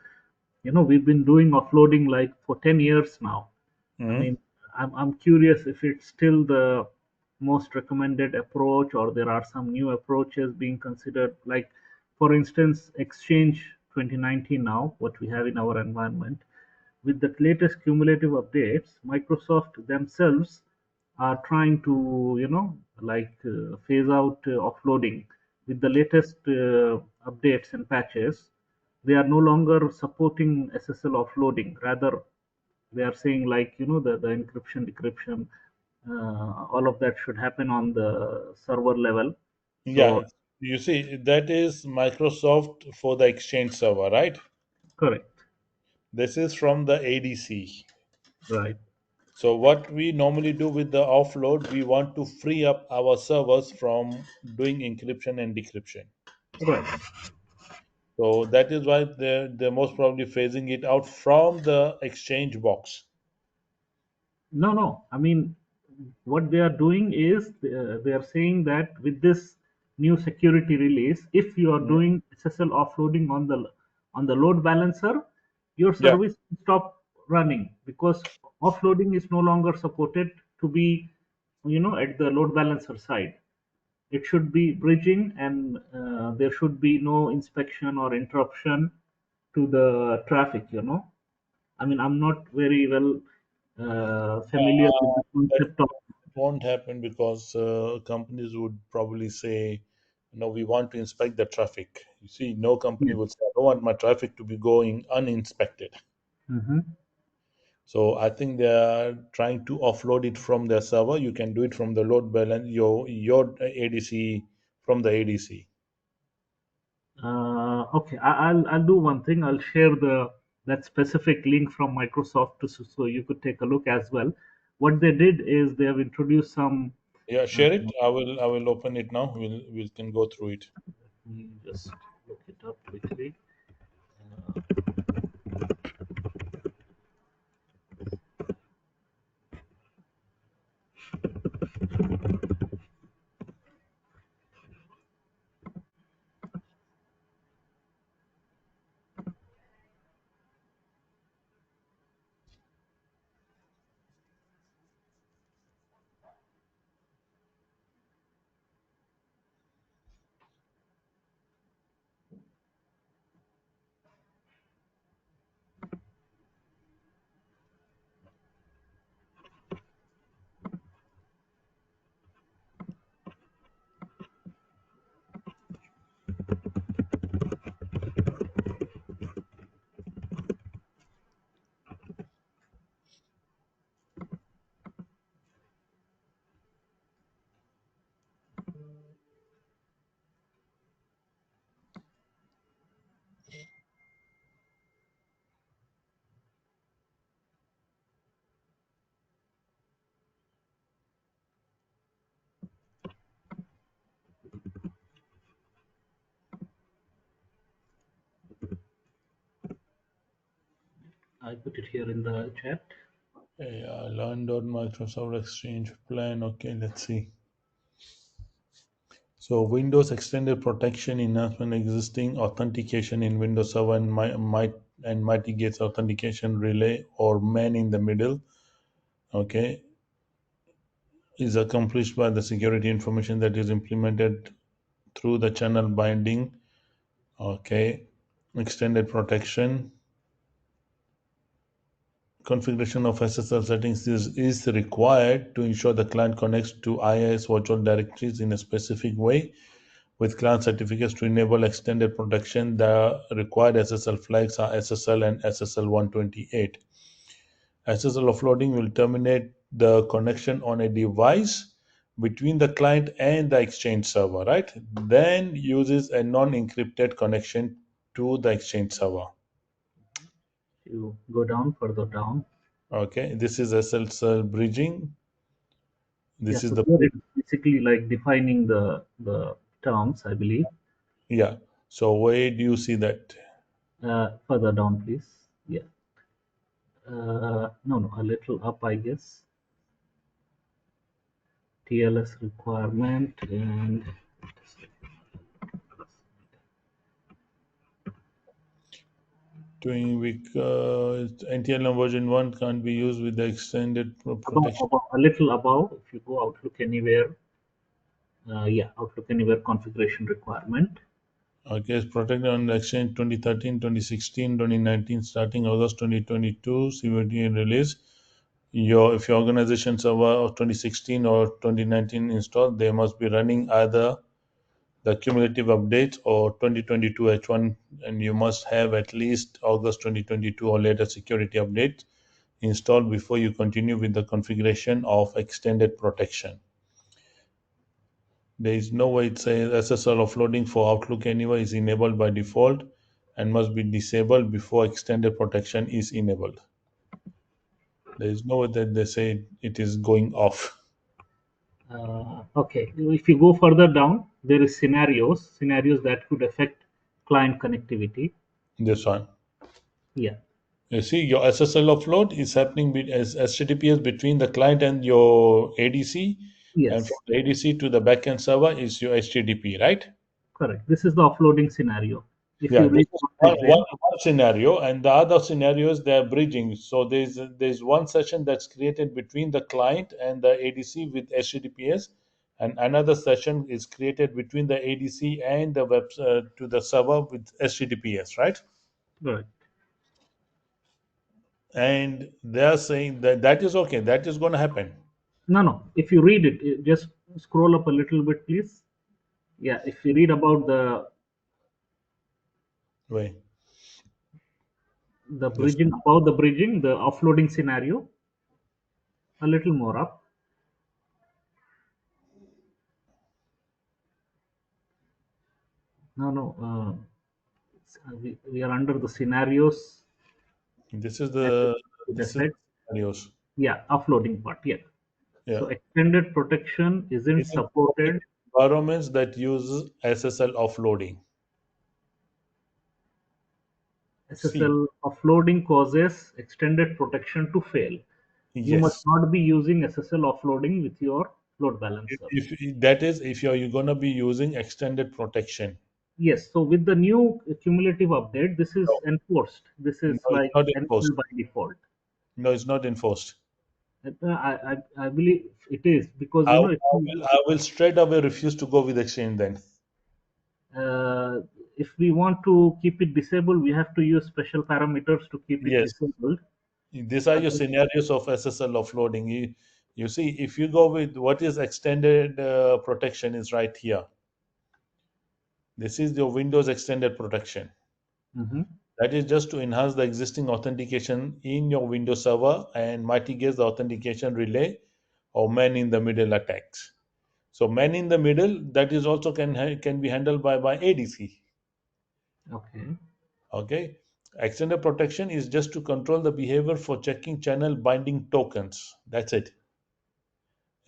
we've been doing offloading like for 10 years now. I Mhm. mean, I'm curious if it's still the most recommended approach, or there are some new approaches being considered. Like, for instance, Exchange 2019 now, what we have in our environment, with the latest cumulative updates, Microsoft themselves are trying to, like phase out offloading. With the latest updates and patches, they are no longer supporting SSL offloading. Rather, they are saying like the encryption decryption, all of that should happen on the server level. Yeah, So you see, that is Microsoft for the Exchange server, right? correct. This is from the ADC. Right. So, what we normally do with the offload, we want to free up our servers from doing encryption and decryption. Right. So, that is why they're most probably phasing it out from the Exchange box. No. I mean, what they are doing is they are saying that with this new security release, if you are Mhm. doing SSL offloading on the load balancer, your Yeah, service will stop running because offloading is no longer supported to be, at the load balancer side. It should be bridging, and there should be no inspection or interruption to the traffic. I mean, I'm not very well familiar with the that concept of. won't happen because companies would probably say, we want to inspect the traffic. You see, no company Yeah. would say, I don't want my traffic to be going uninspected. Hmm. So I think they are trying to offload it from their server. You can do it from the load balance, your ADC from the ADC. Okay, I'll do one thing. I'll share the that specific link from Microsoft so you could take a look as well. What they did is they have introduced some. Yeah, Uh, share it. I will open it now. We can go through it. let me just look it up quickly. I put it here in the chat. Yeah, learned on Microsoft Exchange plan. Okay, let's see. So Windows Extended Protection enhancement existing authentication in Windows 7 and mitigates authentication relay or man in the middle. Okay, is accomplished by the security information that is implemented through the channel binding. Okay, extended protection. Configuration of SSL settings is required to ensure the client connects to IIS virtual directories in a specific way with client certificates to enable extended protection. The required SSL flags are SSL and SSL 128. SSL offloading will terminate the connection on a device between the client and the Exchange server, right? Then uses a non-encrypted connection to the Exchange server. You go down, further down. Okay, this is SSL bridging. Yeah, This is so the here it's basically like defining the terms, I believe. yeah. So where do you see that? Further down, please. Yeah. No, no, a little up, I guess. TLS requirement and Doing week NTLM version 1 can't be used with the extended protection. a little above. If you go Outlook Anywhere, yeah, Outlook Anywhere configuration requirement. Okay, it's protected on the Exchange 2013, 2016, 2019, starting August 2022, CVT release. If your organization server of 2016 or 2019 installed, they must be running either the cumulative updates or 2022 H1, and you must have at least August 2022 or later security updates installed before you continue with the configuration of extended protection. There is no way it says SSL offloading for Outlook Anywhere is enabled by default and must be disabled before extended protection is enabled. There is no way that they say it is going off. Okay, if you go further down, there is scenarios that could affect client connectivity. This one. Yeah. You see, your SSL offload is happening as HTTPS between the client and your ADC, and from Yes. the ADC to the backend server is your HTTP, right? Correct. This is the offloading scenario. If Yeah, you this read is what it there, one scenario, and the other scenarios they're bridging. So there's one session that's created between the client and the ADC with HTTPS, and another session is created between the ADC and the web to the server with HTTPS, right? right. And they're saying that that is okay. That is going to happen. No, no. If you read it, just scroll up a little bit, please. Yeah. If you read about Wait, the this bridging, about the bridging, the offloading scenario, a little more up. No, no. We are under the scenarios. This is And the with this is asset, scenarios. yeah, offloading part, yeah. Yeah. So extended protection isn't Isn't supported supported. environments that use SSL offloading. See, SSL offloading causes extended protection to fail. You must yes. not be using SSL offloading with your load balancer. If that is if you're going to be using extended protection. Yes, so with the new cumulative update, this No, is enforced. This no, is it's like not enforced. enabled by default. No, it's not enforced. I believe it is because I, I will straight away refuse to go with exchange then. uh, if we want to keep it disabled, we have to use special parameters to keep it Yes. disabled. These are your Other- scenarios of SSL offloading. You see, if you go with what is extended protection is right here. This is your Windows extended protection. Mhm. That is just to enhance the existing authentication in your Windows server and mitigate the authentication relay or man in the middle attacks. So man in the middle that is also can be handled by ADC. Okay. Okay. Extended protection is just to control the behavior for checking channel binding tokens. That's it.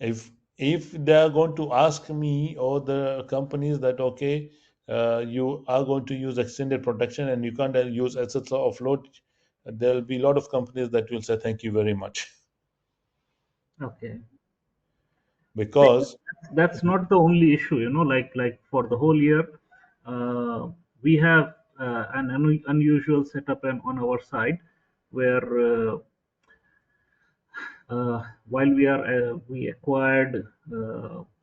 If they are going to ask me or the companies that okay, you are going to use extended protection and you can't use SSL offload, there will be a lot of companies that will say thank you very much Okay. Like, because that's not the only issue, like for the whole year, uh, we have an unusual setup on our side where while we acquired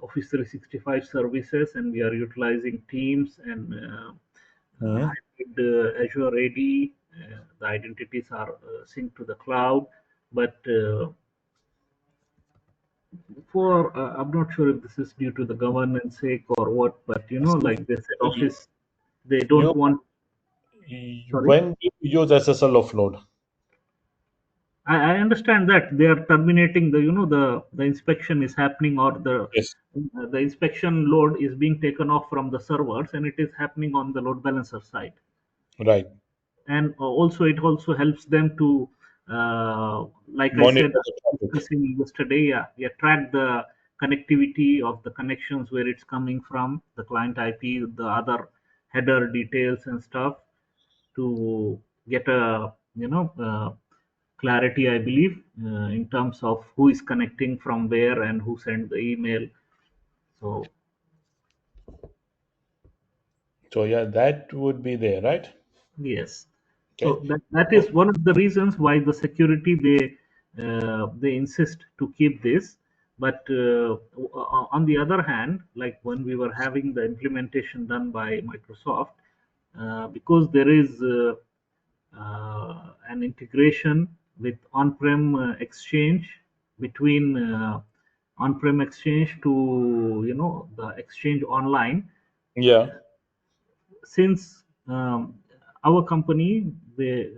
Office 365 services and we are utilizing Teams and Mhm. hybrid Azure AD, the identities are synced to the cloud, but I'm not sure if this is due to the governance sake or what, but See, like they said, you, Office, they don't you want. Sorry, when you use SSL offload, I understand that they are terminating the inspection is happening or yes, the inspection load is being taken off from the servers and it is happening on the load balancer side. right, And also it also helps them to like I monitor said the traffic. discussing yesterday, yeah, track the connectivity of the connections, where it's coming from, the client IP, the other header details and stuff, to get a clarity, I believe, in terms of who is connecting from where and who sent the email. So So yeah, that would be there, right? yes. Okay. So that So, is one of the reasons why the security, they insist to keep this. But on the other hand, like when we were having the implementation done by Microsoft, because there is an integration with on-prem exchange, between on-prem exchange to the exchange online, yeah. since our company, they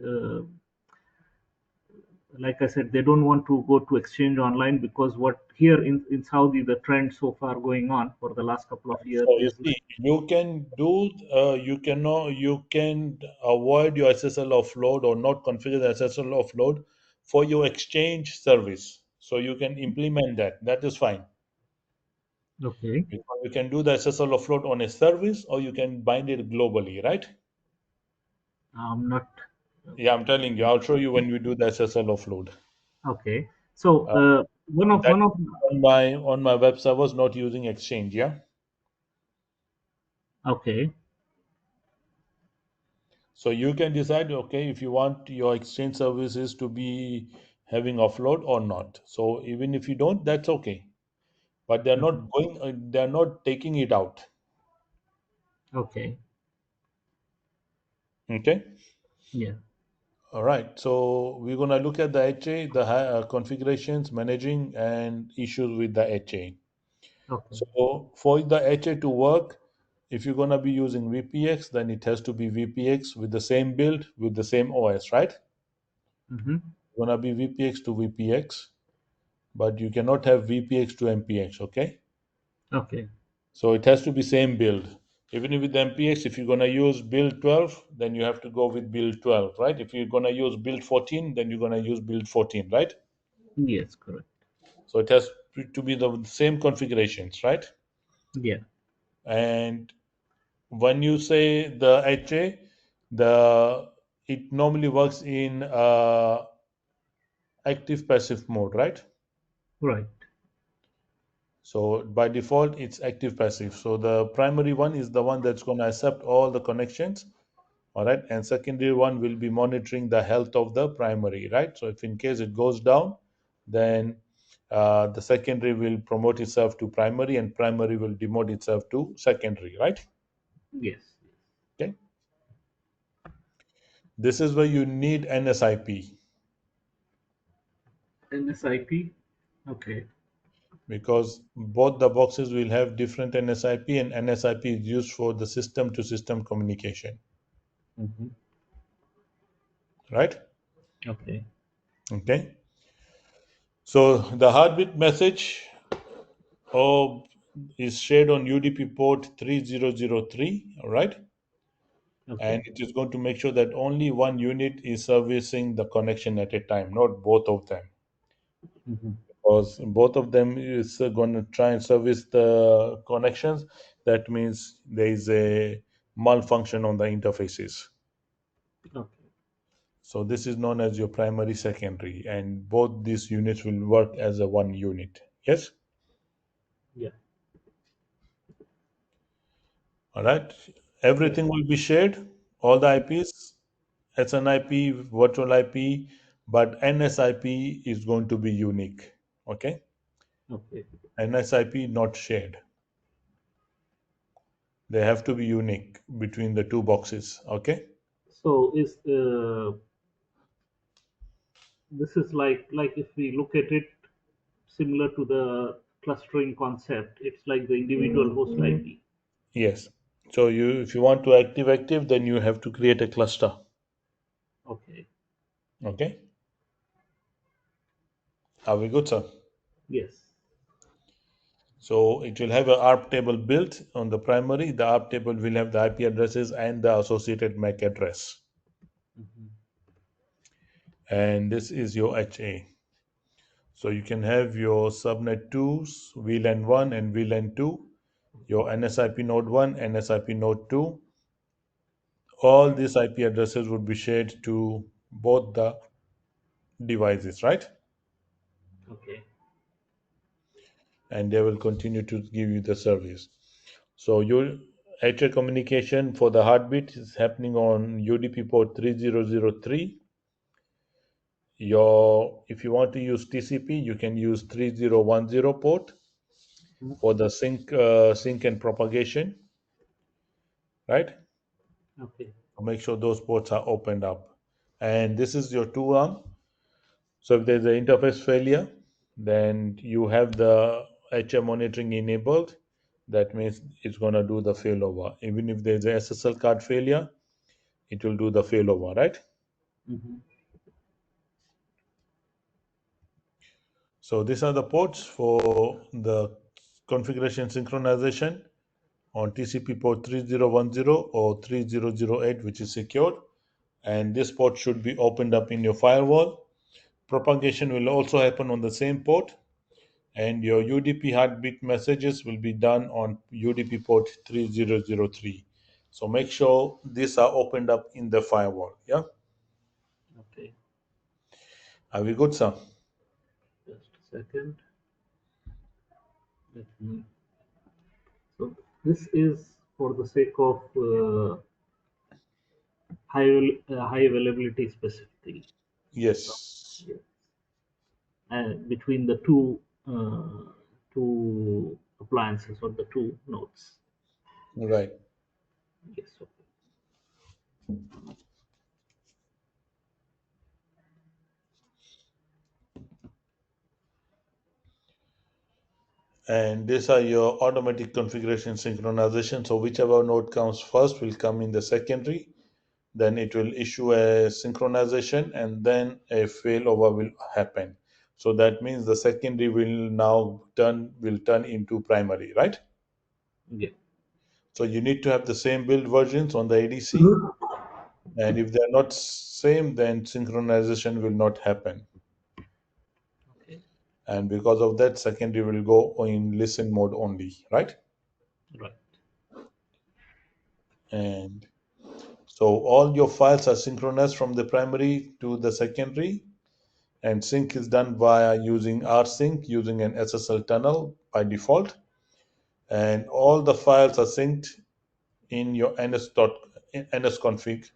like I said, they don't want to go to exchange online, because what here in Saudi, the trend so far going on for the last couple of years So you is see, like, you can avoid your SSL offload or not configure the SSL offload for your exchange service. So you can implement that. That is fine. okay, Because you can do the SSL offload on a service or you can bind it globally, right? I'm not Yeah, I'm telling you. I'll show you when we do the SSL offload. okay. So Uh, that one of on my web servers not using Exchange. Yeah. okay, So you can decide, okay, if you want your Exchange services to be having offload or not. So even if you don't, that's okay. But they're okay, not going. They're not taking it out. okay, Okay. yeah, All right. So we're gonna look at the HA, the configurations, managing, and issues with the HA. okay, So for the HA to work, if you're gonna be using VPX, then it has to be VPX with the same build with the same OS, right? mm-hmm. Gonna be VPX to VPX, but you cannot have VPX to MPX. Okay, Okay, so it has to be same build. Even with MPX, if you're going to use build 12, then you have to go with build 12, right? If you're going to use build 14, then you're going to use build 14, right? Yes, correct. So it has to be the same configurations, right? Yeah, And when you say the HA, it normally works in active passive mode, right? right. So by default, it's active passive. So the primary one is the one that's going to accept all the connections, all right, and secondary one will be monitoring the health of the primary, right? So if in case it goes down, then the secondary will promote itself to primary, and primary will demote itself to secondary, right? Yes. Okay. This is where you need NSIP, NSIP. Okay. because both the boxes will have different NSIP, and NSIP is used for the system to system communication, Hmm. right? Okay. Okay. So the heartbeat message is shared on UDP port 3003, all right? And Okay. it is going to make sure that only one unit is servicing the connection at a time, not both of them. Hmm. Because both of them is going to try and service the connections, that means there is a malfunction on the interfaces. Okay. So this is known as your primary secondary, and both these units will work as a one unit. Yes. Yeah. All right. Yeah. Everything will be shared, all the IPs, SNIP, virtual IP, but NSIP is going to be unique. Okay. Okay. NSIP not shared. They have to be unique between the two boxes. Okay. So is this is like if we look at it similar to the clustering concept, it's like the individual host IP. Yes. So if you want to active, then you have to create a cluster. Okay. Okay. Are we good, sir? Yes. So it will have a ARP table built on the primary. The ARP table will have the IP addresses and the associated MAC address. Hmm. And this is your HA. So you can have your subnet 2s, VLAN 1 and VLAN 2, your NSIP node 1, NSIP node 2. All these IP addresses would be shared to both the devices, right? Okay. And they will continue to give you the service. So your HA communication for the heartbeat is happening on UDP port 3003. Your if you want to use TCP, you can use 3010 port Mhm. for the sync and propagation, right? Okay. Make sure those ports are opened up. And this is your two arm. So if there's an interface failure, then you have the HM monitoring enabled. That means it's going to do the failover. Even if there's a SSL card failure, it will do the failover, right? Hmm. So these are the ports for the configuration synchronization on TCP port 3010 or 3008, which is secured. And this port should be opened up in your firewall. Propagation will also happen on the same port, and your UDP heartbeat messages will be done on UDP port 3003. So make sure these are opened up in the firewall. Yeah, Okay. are we good, sir? Just a second. Let me. So this is for the sake of high availability specifically. So, Yes, yeah. And between the two appliances or the two nodes. right. Yes. Okay. And these are your automatic configuration synchronization. So whichever node comes first will come in the secondary. Then it will issue a synchronization, and then a failover will happen. So that means the secondary will now turn into primary, right? Yeah. So you need to have the same build versions on the ADC, and if they're not same, then synchronization will not happen. Okay. And because of that, secondary will go in listen mode only, right? Right. And so all your files are synchronized from the primary to the secondary, and sync is done via using rsync using an SSL tunnel by default. And all the files are synced in your nsconfig,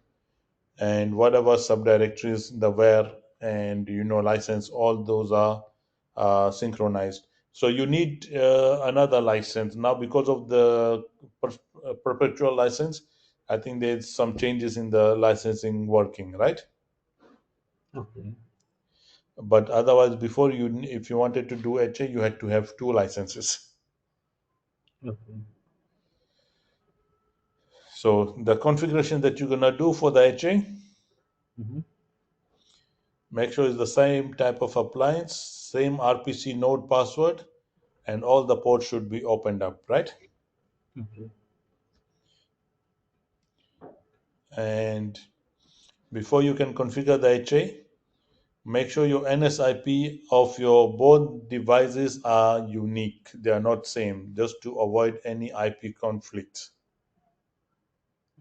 and whatever subdirectories, the where and license, all those are synchronized. So you need another license now because of the perpetual license. I think there's some changes in the licensing working, right? Okay. But otherwise, before, if you wanted to do HA, you had to have two licenses. Okay. So the configuration that you're gonna do for the HA, Mm-hmm. make sure it's the same type of appliance, same RPC node password, and all the ports should be opened up, right? Okay. And before you can configure the HA, make sure your NSIP of your both devices are unique. They are not same, just to avoid any IP conflicts.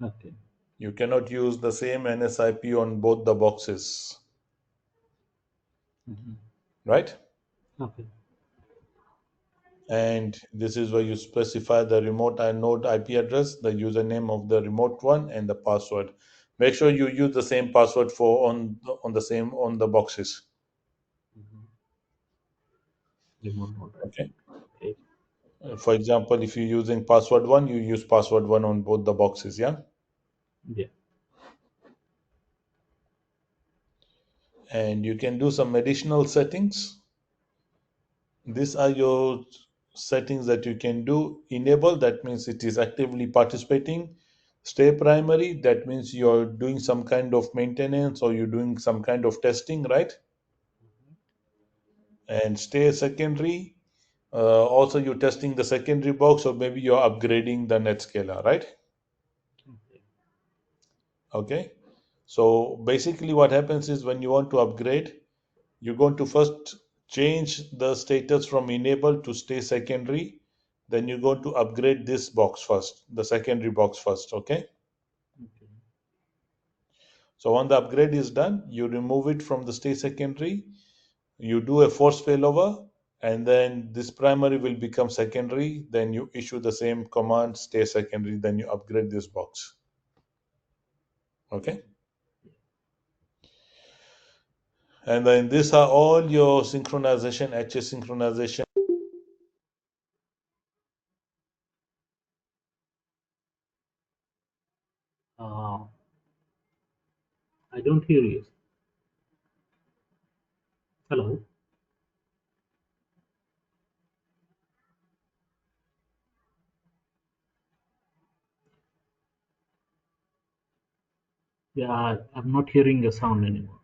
Okay. You cannot use the same NSIP on both the boxes, Mm-hmm. right? Okay. And this is where you specify the remote node IP address, the username of the remote one, and the password. Make sure you use the same password for on the same on the boxes. Mm-hmm. Remote mode. Okay. Okay. For example, if you're using password one, you use password one on both the boxes. Yeah. Yeah. And you can do some additional settings. These are your settings that you can do. Enable, that means it is actively participating. Stay primary, that means you're doing some kind of maintenance or you're doing some kind of testing, right? And stay secondary, also you're testing the secondary box, or maybe you're upgrading the NetScaler, right? Okay. Okay. So basically what happens is when you want to upgrade, you're going to first change the status from enable to stay secondary. Then you're going to upgrade this box first, the secondary box first. Okay. Okay. So when the upgrade is done, you remove it from the stay secondary, you do a force failover, and then this primary will become secondary. Then you issue the same command, stay secondary, then you upgrade this box. Okay. And then these are all your synchronization, HS synchronization. Uh, I don't hear you. Hello. Yeah, I'm not hearing a sound anymore.